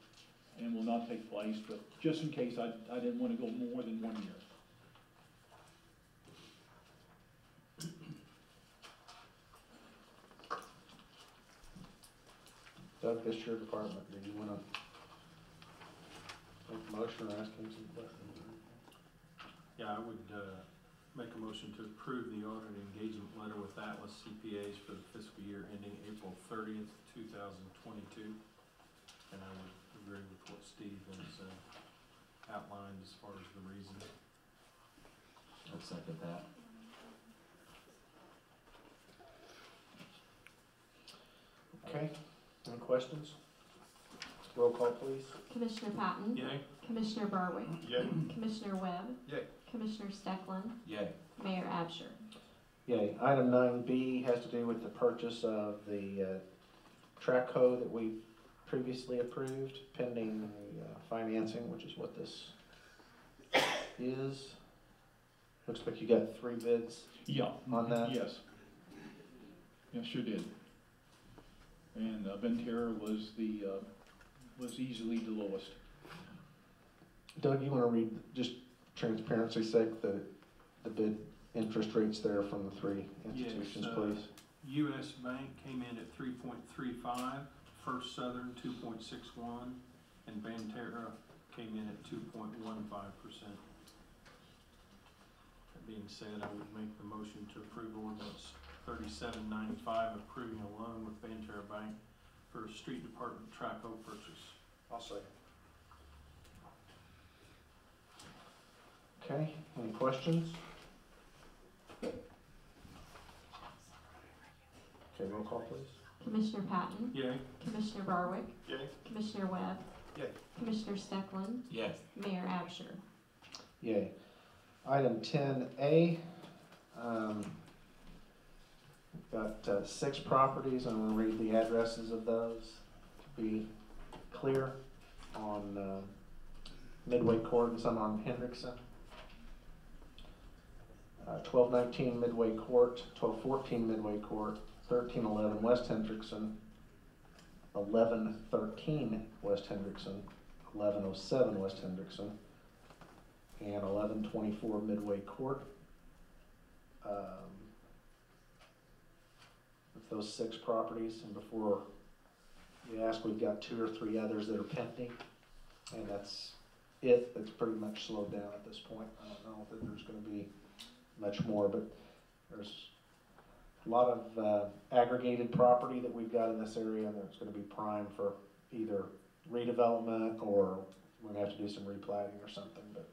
and will not take place, but just in case, I didn't want to go more than 1 year. Doug, this your department, do you wanna make a motion or ask him some questions? Yeah, I would, make a motion to approve the audit engagement letter with Atlas CPAs for the fiscal year ending April 30th, 2022. And I would agree with what Steve has, outlined as far as the reason. I'll second that. Okay, any questions? Roll call, please. Commissioner Patton? Yay? Commissioner Barwick? Yay. Commissioner Webb? Yay. Commissioner Steckland? Yay. Mayor Absher? Yay. Item 9B has to do with the purchase of the track hoe that we previously approved pending the financing, which is what this is. Looks like you got 3 bids Yeah. on that. Yes. Yeah, sure did. And Ventura was was easily the lowest. Doug, you want to read, just transparency's sake, the bid interest rates there from the 3 institutions, Yes, please? US Bank came in at 3.35, First Southern 2.61, and Ventura came in at 2.15%. That being said, I would make the motion to approve ordinance 3795, approving a loan with Ventura Bank for a street department track hoe purchase. I'll second. Okay, any questions? Okay, roll call, please. Commissioner Patton? Yay? Commissioner Barwick? Yay. Commissioner Webb? Yay. Commissioner Steckland? Yes. Mayor Absher? Yay. Item 10A, we've got 6 properties. I'm going to read the addresses of those to be clear on Midway Court and some on Hendrickson. 1219 Midway Court, 1214 Midway Court, 1311 West Hendrickson, 1113 West Hendrickson, 1107 West Hendrickson, and 1124 Midway Court. With those 6 properties, and before you ask, we've got 2 or 3 others that are pending, and that's it. It's pretty much slowed down at this point. I don't know that there's going to be much more, but there's a lot of aggregated property that we've got in this area, and it's going to be prime for either redevelopment or we're going to have to do some replatting or something, but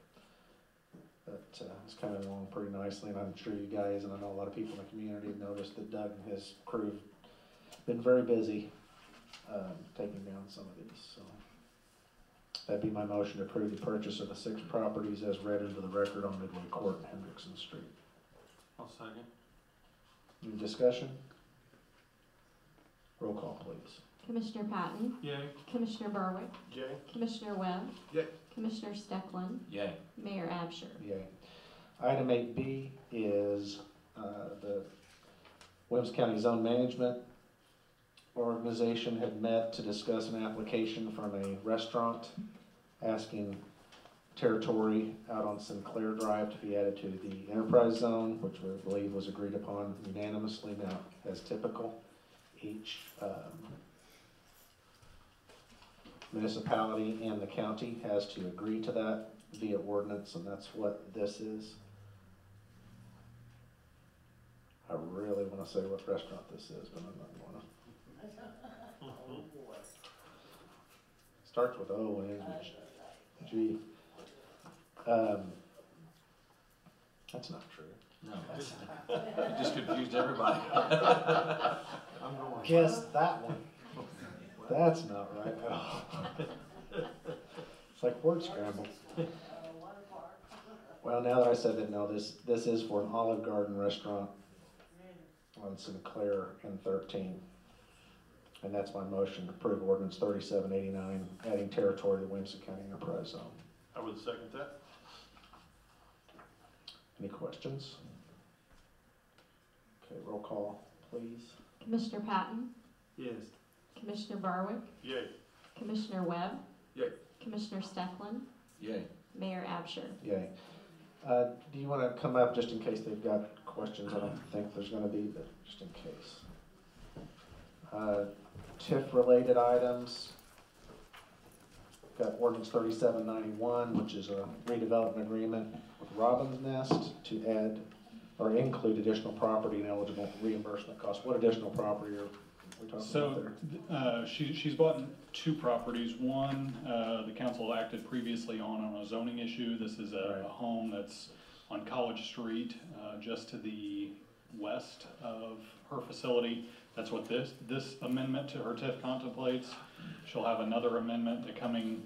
it's coming along pretty nicely, and I'm sure you guys, and I know a lot of people in the community have noticed that Doug and his crew have been very busy taking down some of these, so. That'd be my motion to approve the purchase of the 6 properties as read into the record on Midway Court and Hendrickson Street. I'll second. Any discussion? Roll call, please. Commissioner Patton? Yay? Commissioner Barwick? Yay. Commissioner Webb? Yay. Commissioner Steckland? Yay. Mayor Absher? Yay. Item 8B is the Williams County Zone Management Organization had met to discuss an application from a restaurant asking territory out on Sinclair Drive to be added to the enterprise zone, which we believe was agreed upon unanimously. Now, as typical, each municipality and the county has to agree to that via ordinance, and that's what this is. I really want to say what restaurant this is, but I'm not going to. Starts with O and ends with G. That's not true. No, just confused everybody. I'm going. Guess that one. That's not right at all. It's like word scramble. Well, now that I said that, no, this is for an Olive Garden restaurant on Sinclair and 13. And that's my motion to approve ordinance 3789, adding territory to the Williamson County Enterprise Zone. I would second that. Any questions? Okay, roll call, please. Commissioner Patton, Yes. Commissioner Barwick, Yay. Commissioner Webb, Yay. Commissioner Stecklin, Yay. Mayor Absher. Yay. Do you want to come up just in case they've got questions? I don't think there's going to be, but just in case. TIF-related items. Got ordinance 3791, which is a redevelopment agreement with Robin's Nest to add or include additional property and eligible reimbursement costs. What additional property are we talking about there? She's bought 2 properties. One, the council acted previously on a zoning issue. This is a home that's on College Street, just to the west of her facility. That's what this amendment to her TIF contemplates. She'll have another amendment in the coming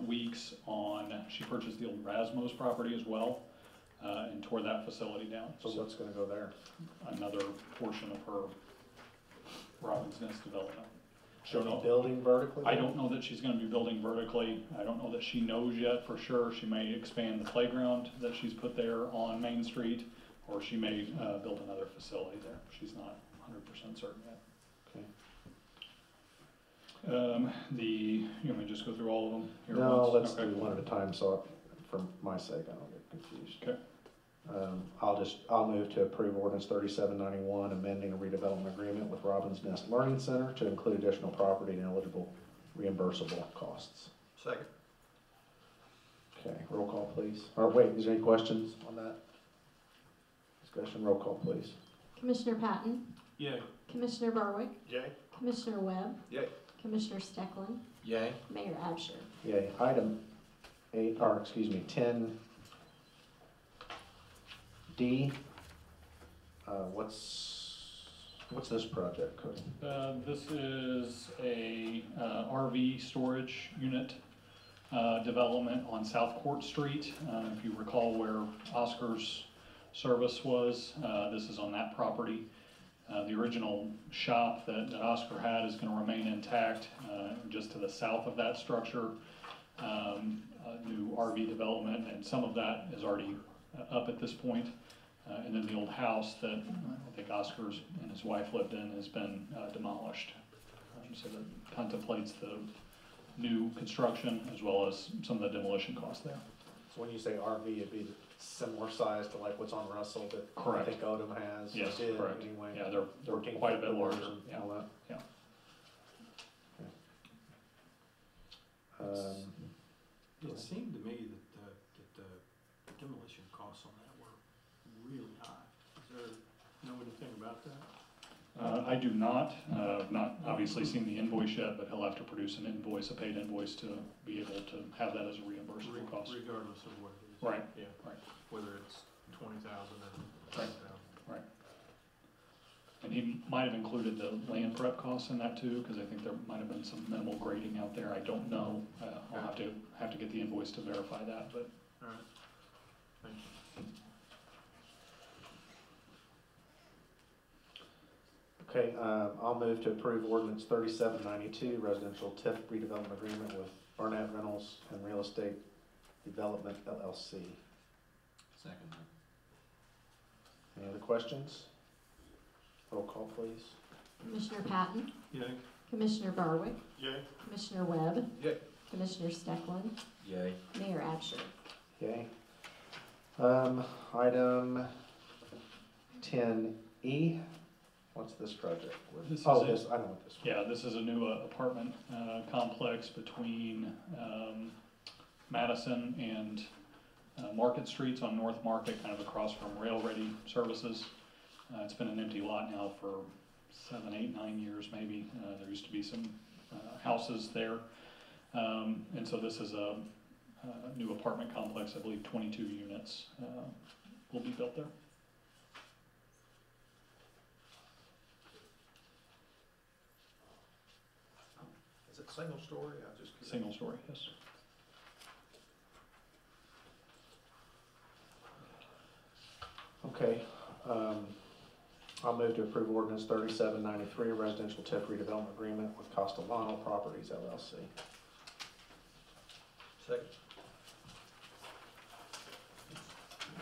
weeks on, she purchased the old Rasmus property as well, and tore that facility down. So what's going to go there? Another portion of her Robin's Nest development. She'll be building vertically? I don't know that she's gonna be building vertically. I don't know that she knows yet for sure. She may expand the playground that she's put there on Main Street, or she may build another facility there. She's not 100% certain yet. Okay. You want me to just go through all of them here No, once? let's do one at a time, so for my sake, I don't get confused. Okay. I'll move to approve ordinance 3791, amending a redevelopment agreement with Robin's Nest Learning Center to include additional property and eligible reimbursable costs. Second. Okay, roll call, please. Or wait, is there any questions on that? Discussion, roll call, please. Commissioner Patton, Yay. Commissioner Barwick, Yay. Commissioner Webb, Yay. Commissioner Stecklin, Yay. Mayor Absher. Yay. Item 10D. What's this project, Cody? This is a RV storage unit development on South Court Street. If you recall where Oscar's service was, this is on that property. The original shop that Oscar had is going to remain intact. Just to the south of that structure, a new RV development, and some of that is already up at this point. And then the old house that I think Oscar's and his wife lived in has been demolished. So that contemplates the new construction as well as some of the demolition costs there. So when you say RV, it'd be similar size to like what's on Russell that Correct. I think Odom has? Yes, did correct. Anyway. Yeah, they're quite a bit larger. Yeah. And all that. Yeah. It seemed to me that the demolition costs on that were really high. Is there, know anything about that? I do not. Not obviously seen the invoice yet, but he'll have to produce an invoice, a paid invoice, to be able to have that as a reimbursable cost. Regardless of what it is. Right. Yeah. Right. Whether it's 20,000 or 10,000. Right. And he might have included the land prep costs in that too, because I think there might have been some minimal grading out there. I don't know. I'll have to get the invoice to verify that, but. All right. Thank you. Okay, I'll move to approve ordinance 3792, residential TIF redevelopment agreement with Barnett Rentals and Real Estate Development LLC. Second. Any other questions? Roll call, please. Commissioner Patton, Yay. Commissioner Barwick, Yay. Commissioner Webb, Yay. Commissioner Stecklin, Yay. Mayor Absher. Okay. Item 10E. What's this project? This is I know what this. Yeah, this is a new apartment complex between Madison and Market Streets on North Market, kind of across from Rail Ready Services. It's been an empty lot now for 7, 8, 9 years maybe. There used to be some houses there. And so this is a new apartment complex. I believe 22 units will be built there. Is it single story? I just. Single story, yes. Okay. I'll move to approve ordinance 3793, residential TIF redevelopment agreement with Castellano Properties LLC. Second.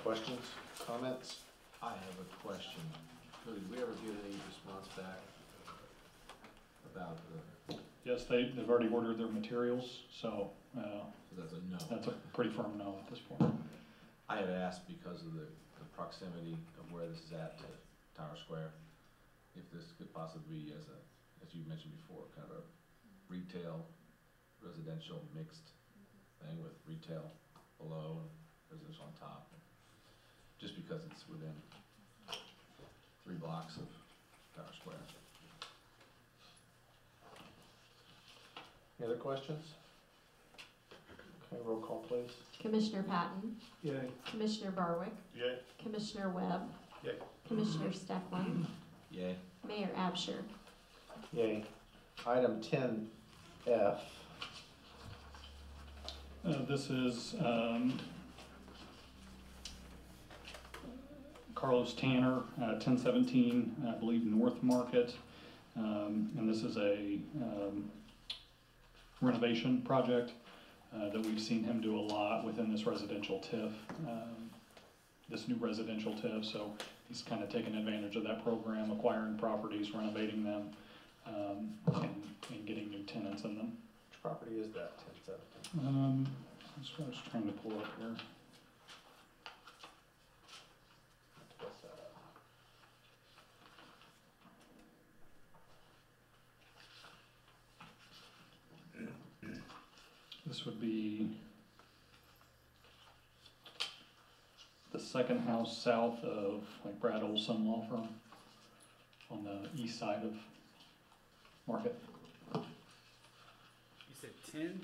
Questions, comments? I have a question. Did we ever get any response back about the, Yes, they've already ordered their materials, so, so that's a no? that's a pretty firm no at this point. I had asked because of the proximity of where this is at to Tower Square, if this could possibly be as you mentioned before, kind of a retail, residential mixed thing with retail below and residential on top. Just because it's within 3 blocks of Tower Square. Any other questions? Okay, roll call, please. Commissioner Patton, Yay. Commissioner Barwick, Yay. Commissioner Webb, Yay. Commissioner Steckland, Yay. Mayor Absher. Yay. Item 10F. This is Carlos Tanner, 1017, I believe, North Market. And this is a renovation project that we've seen him do a lot within this residential TIF, this new residential TIF. So he's kind of taken advantage of that program, acquiring properties, renovating them, and getting new tenants in them. Which property is that, 1017? That's what I was trying to pull up here. This would be the second house south of like Brad Olson Law Firm on the east side of Market. You said 10?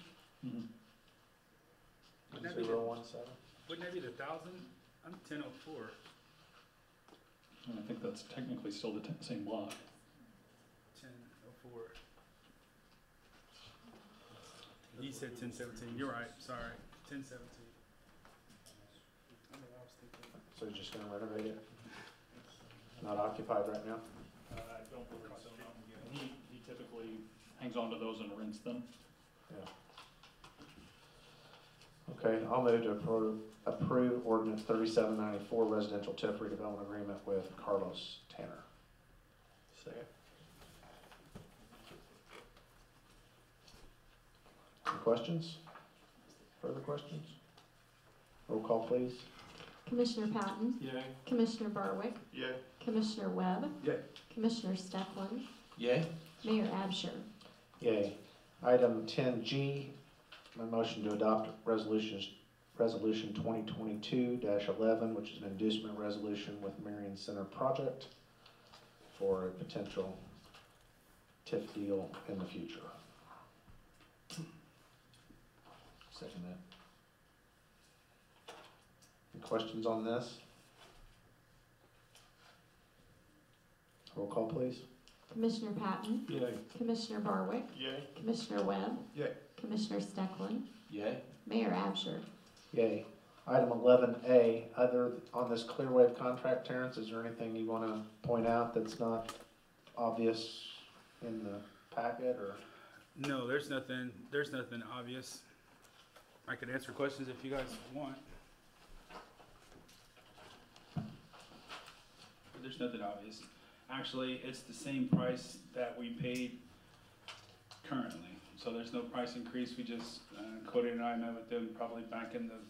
Mm-hmm. Wouldn't that be the, 017? wouldn't that be the 1,000? I'm 1004. And I think that's technically still the same block. 1004. He said 1017. You're right. Sorry. 1017. I don't know what I was thinking. So you're just gonna renovate it? Not occupied right now? I don't believe so, no. And he typically hangs on to those and rents them. Yeah. Okay, I'll move to approve ordinance 3794 residential TIF redevelopment agreement with Carlos Tanner. Second. Any questions? Further questions? Roll call, please. Commissioner Patton, Yay. Commissioner Barwick, Yay. Commissioner Webb, Yay. Commissioner Steckland, Yay. Mayor Absher. Yay. Item 10G, my motion to adopt resolution 2022-11, which is an inducement resolution with Marion Center project for a potential TIF deal in the future. Second that. Any questions on this? Roll call, please. Commissioner Patton, Yay. Commissioner Barwick, Yay. Commissioner Webb, Yay. Commissioner Steckland, Yay. Mayor Absher. Yay. Item 11A, other on this Clearwave contract, Terrence, is there anything you want to point out that's not obvious in the packet, or? No, there's nothing obvious. I could answer questions if you guys want. But there's nothing obvious. Actually, it's the same price that we paid currently. So there's no price increase. We just, Cody and I met with them probably back in the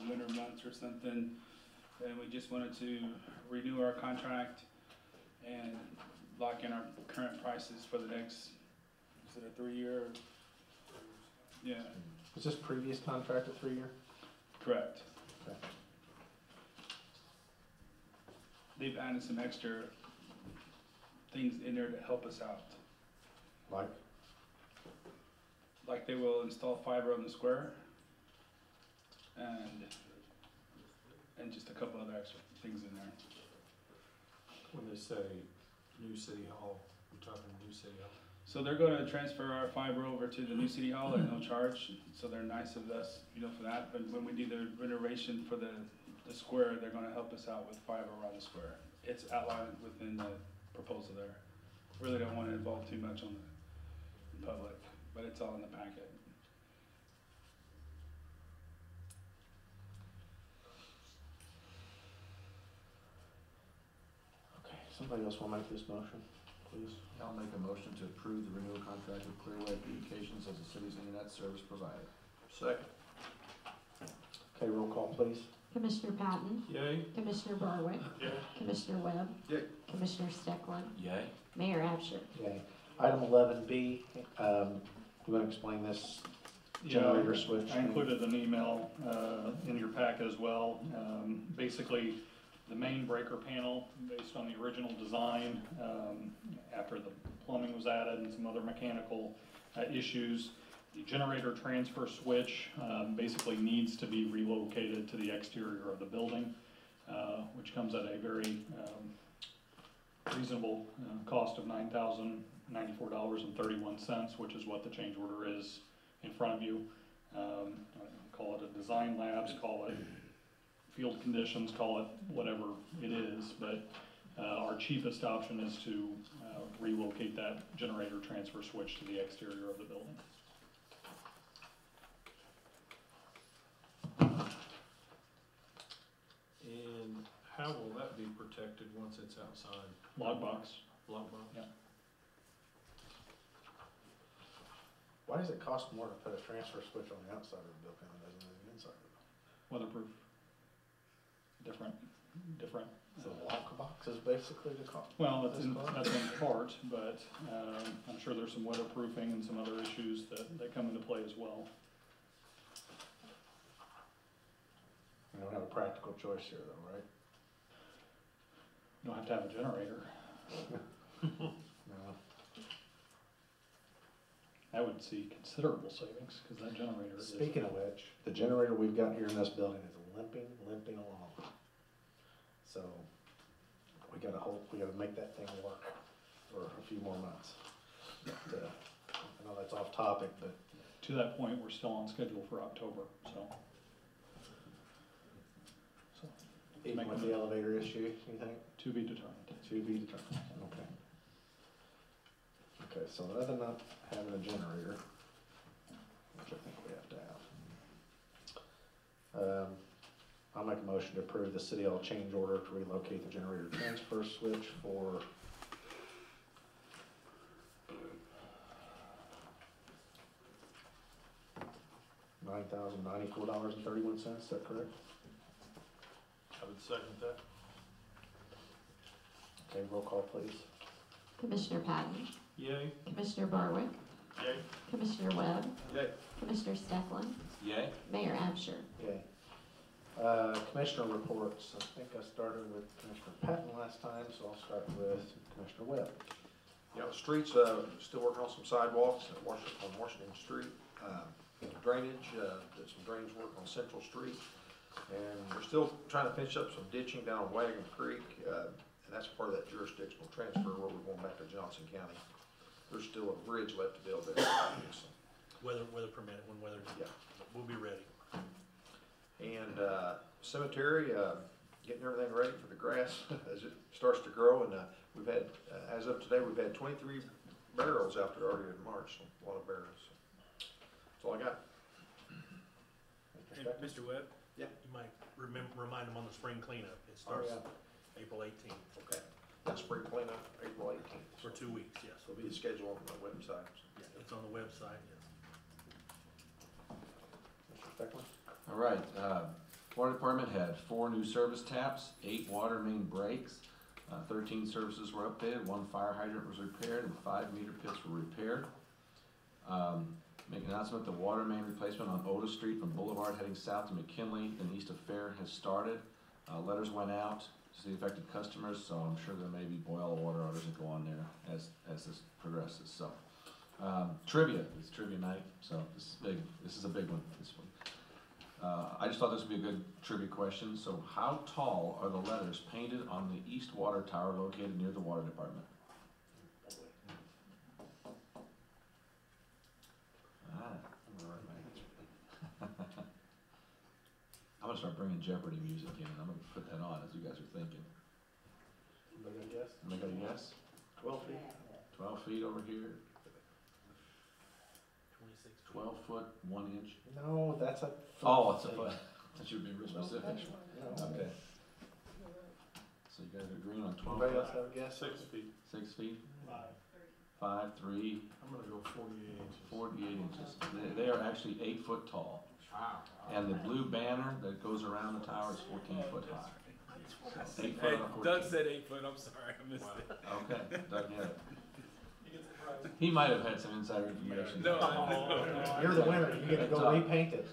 winter months or something. And we just wanted to renew our contract and lock in our current prices for the next, is it a 3-year? Yeah, Was this previous contract a 3-year? correct. Okay. They've added some extra things in there to help us out. Like? Like they will install fiber on the square and just a couple other extra things in there. When they say new city hall, we're talking new city hall. So they're gonna transfer our fiber over to the new city hall at no charge, so they're nice of us, for that. But when we do the renovation for the square, they're gonna help us out with fiber around the square. It's outlined within the proposal there. Really don't wanna involve too much on the public, but it's all in the packet. Somebody else wanna make this motion, please? I'll make a motion to approve the renewal contract with Clearway Communications as the city's internet service provider. Second. Okay, roll call, please. Commissioner Patton, Yay? Commissioner Barwick, Yay. Commissioner Webb, Yay. Commissioner Steckland, Yay. Mayor Absher. Okay. Item 11B, you wanna explain this generator switch? I included an email in your packet as well. Basically, the main breaker panel, based on the original design, after the plumbing was added and some other mechanical issues, the generator transfer switch basically needs to be relocated to the exterior of the building, which comes at a very reasonable cost of $9,094.31, which is what the change order is in front of you. Call it a design labs, call it field conditions, call it whatever it is, but our cheapest option is to relocate that generator transfer switch to the exterior of the building. And how will that be protected once it's outside? Lockbox. Lockbox? Yeah. Why does it cost more to put a transfer switch on the outside of the building than it does on the inside of the Weatherproof. Different. building? So the lockbox is basically the cost? Well, that's in part, but I'm sure there's some weatherproofing and some other issues that come into play as well. You don't have a practical choice here though, right? You don't have to have a generator. No. I would see considerable savings, because that generator is. Speaking of which, the generator we've got here in this building is limping along. So, we gotta make that thing work for a few more months. But, I know that's off topic, but To that point, we're still on schedule for October, so. even with the elevator issue, you think? To be determined. To be determined, okay. Okay, so other than not having a generator, which I think we have to have, I'll make a motion to approve the city hall change order to relocate the generator transfer switch for $9,094.31, is that correct? I would second that. Okay, roll call please. Commissioner Patton, Yay? Commissioner Barwick, Yay. Commissioner Webb, Yay. Commissioner Steckland, Yay. Mayor Absher. Yay. Commissioner reports, I think I started with Commissioner Patton last time, so I'll start with Commissioner Webb. Yeah, the streets, still working on some sidewalks on Washington Street. Drainage, did some drainage work on Central Street. And we're still trying to finish up some ditching down Wagon Creek, and that's part of that jurisdictional transfer where we're going back to Johnson County. There's still a bridge left to build there. So, Weather permitting, when weather, yeah. we'll be ready. And cemetery, getting everything ready for the grass as it starts to grow. And we've had, as of today, we've had 23 burials out there already in March, so a lot of burials. That's all I got. Hey, Mr. Webb? Yeah. You might remind them on the spring cleanup. It starts April 18th. Okay. That spring cleanup, April 18th. For 2 weeks, yes. So it'll be the schedule on the website. Yeah, it's on the website, yes. Mr. Steckland? All right, water department had 4 new service taps, 8 water main breaks, 13 services were updated, 1 fire hydrant was repaired, and 5 meter pits were repaired. Make an announcement, the water main replacement on Otis Street from Boulevard heading south to McKinley and east of Fair has started. Letters went out to the affected customers, so I'm sure there may be boil water orders that go on there as this progresses. So, trivia, it's trivia night, so this is big. This is a big one, this one. I just thought this would be a good trivia question. So how tall are the letters painted on the east water tower located near the water department? I'm gonna start bringing Jeopardy music in, and I'm gonna put that on as you guys are thinking. Anybody got a guess? Anybody got a guess? 12 feet? 12 feet over here, 26. 12 foot, 1 inch. No, that's a foot. Oh, it's a foot. That should be real specific. No. Okay. So So you guys are agreeing on 12 Anybody foot? else have a guess? 6 feet. 6 feet? 5. 5, 3, I'm gonna go 48 inches. 48 inches. They are actually 8 foot tall. Wow. And the blue banner that goes around the tower is 14 foot high. So 8 foot Hey, on a 14. Doug said 8 foot, I'm sorry, I missed it. Okay, Doug had it. He might have had some insider information. No, I You're the winner, you get to go repaint it.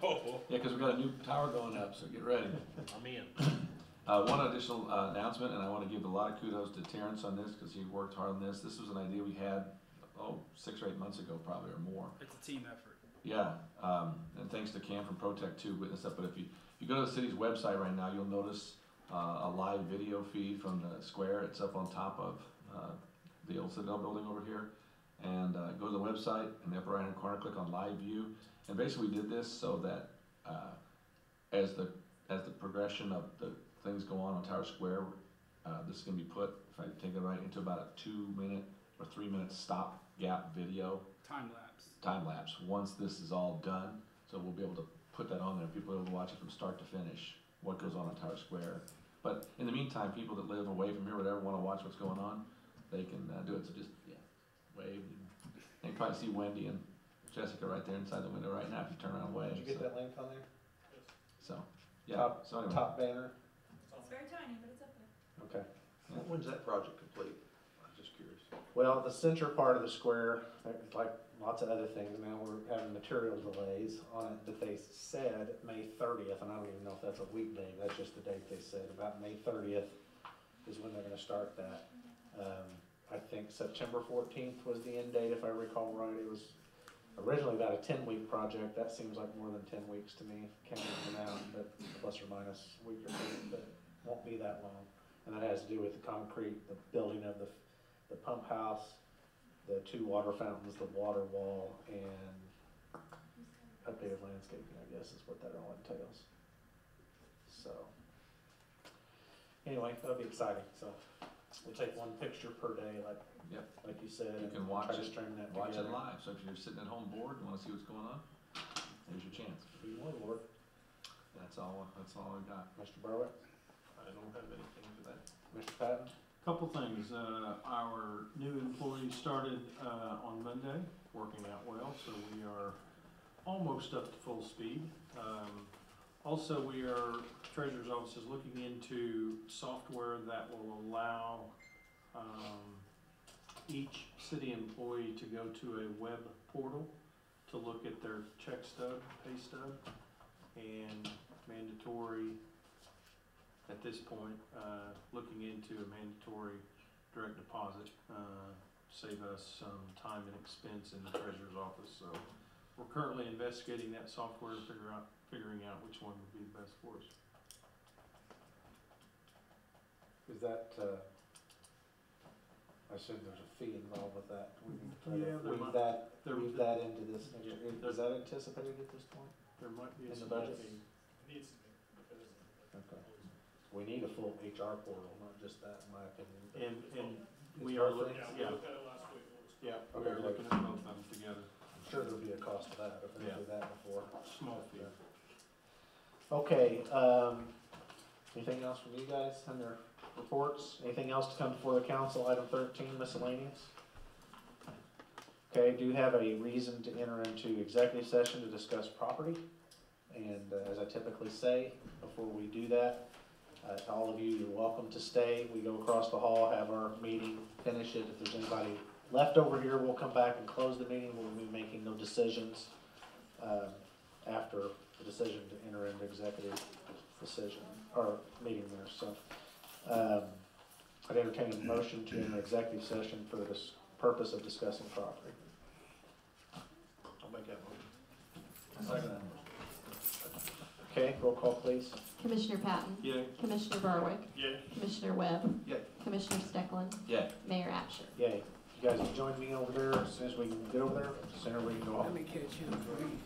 Oh. Yeah, because we got a new tower going up, so get ready. I'm in. One additional announcement, and I want to give a lot of kudos to Terrence on this, because he worked hard on this. This was an idea we had, 6 or 8 months ago, probably, or more. It's a team effort. Yeah, and thanks to Cam from ProTech too, witness that, but if you go to the city's website right now, you'll notice a live video feed from the square. It's up on top of the old Citadel building over here. And go to the website, in the upper right hand corner, click on live view. And basically we did this so that as the progression of the things go on Tower Square, this is gonna be put, if I take it right, into about a 2-minute or 3-minute stop gap video. Time lapse, once this is all done. So we'll be able to put that on there, people will be able to watch it from start to finish, what goes on Tower Square. But in the meantime, people that live away from here, whatever, wanna watch what's going on, they can do it, so just, wave. And you probably see Wendy and Jessica right there inside the window right now, if you turn around and wave. Did you get that link on there? So, yeah, so anyway. Top banner? It's very tiny, but it's up there. Okay. When's that project complete? I'm just curious. Well, the center part of the square, like lots of other things, now we're having material delays on it, but they said May 30th, and I don't even know if that's a weekday, that's just the date they said, about May 30th is when they're gonna start that. I think September 14th was the end date, if I recall right. It was originally about a 10-week project. That seems like more than 10 weeks to me, counting them out, but plus or minus a week or two, but it won't be that long. And that has to do with the concrete, the building of the pump house, the 2 water fountains, the water wall, and updated landscaping, I guess, is what that all entails. So, anyway, that'll be exciting. So, we'll take 1 picture per day, like you said. You can and watch try to it, string that watch it together. live. So if you're sitting at home bored and wanna see what's going on, there's your chance. Be more, Lord. That's all I got. Mr. Berwick, I don't have anything for that. Mr. Patton. Couple things, our new employee started on Monday, working out well, so we are almost up to full speed. Also, Treasurer's Office is looking into software that will allow each city employee to go to a web portal to look at their check stub, pay stub, and mandatory, at this point, looking into a mandatory direct deposit, save us some time and expense in the treasurer's office. So we're currently investigating that software to figuring out which one would be the best for us. Is that, I assume there's a fee involved with that. We need to try Yeah, to there weave might- that into this. Yeah, Is that anticipated at this point? There might be a In the small budget? fee. It needs to be, because Okay. We need a full HR portal, not just that, in my opinion. And It's we are both looking, things? we looked at it last week. yeah, we Okay, are great. looking at both of them together. I'm sure there'll be a cost to that, if they do that before. Small fee. Okay, anything else from you guys under reports? Anything else to come before the council? Item 13, miscellaneous. Okay, do have a reason to enter into executive session to discuss property. And as I typically say, before we do that, to all of you, you're welcome to stay. We go across the hall, have our meeting, finish it. If there's anybody left over here, we'll come back and close the meeting. We'll be making no decisions after the decision to enter into executive decision, or meeting there. So I'd entertain a motion to enter executive session for the purpose of discussing property. I'll make that motion. Second. Okay, roll call please. Commissioner Patton. Yay. Commissioner Berwick. Yeah. Commissioner Webb. Yay. Commissioner Steckland. Yeah. Mayor Absher. Yay. You guys will join me over there as soon as we can get over there, the sooner we can go home. Let me catch him, please.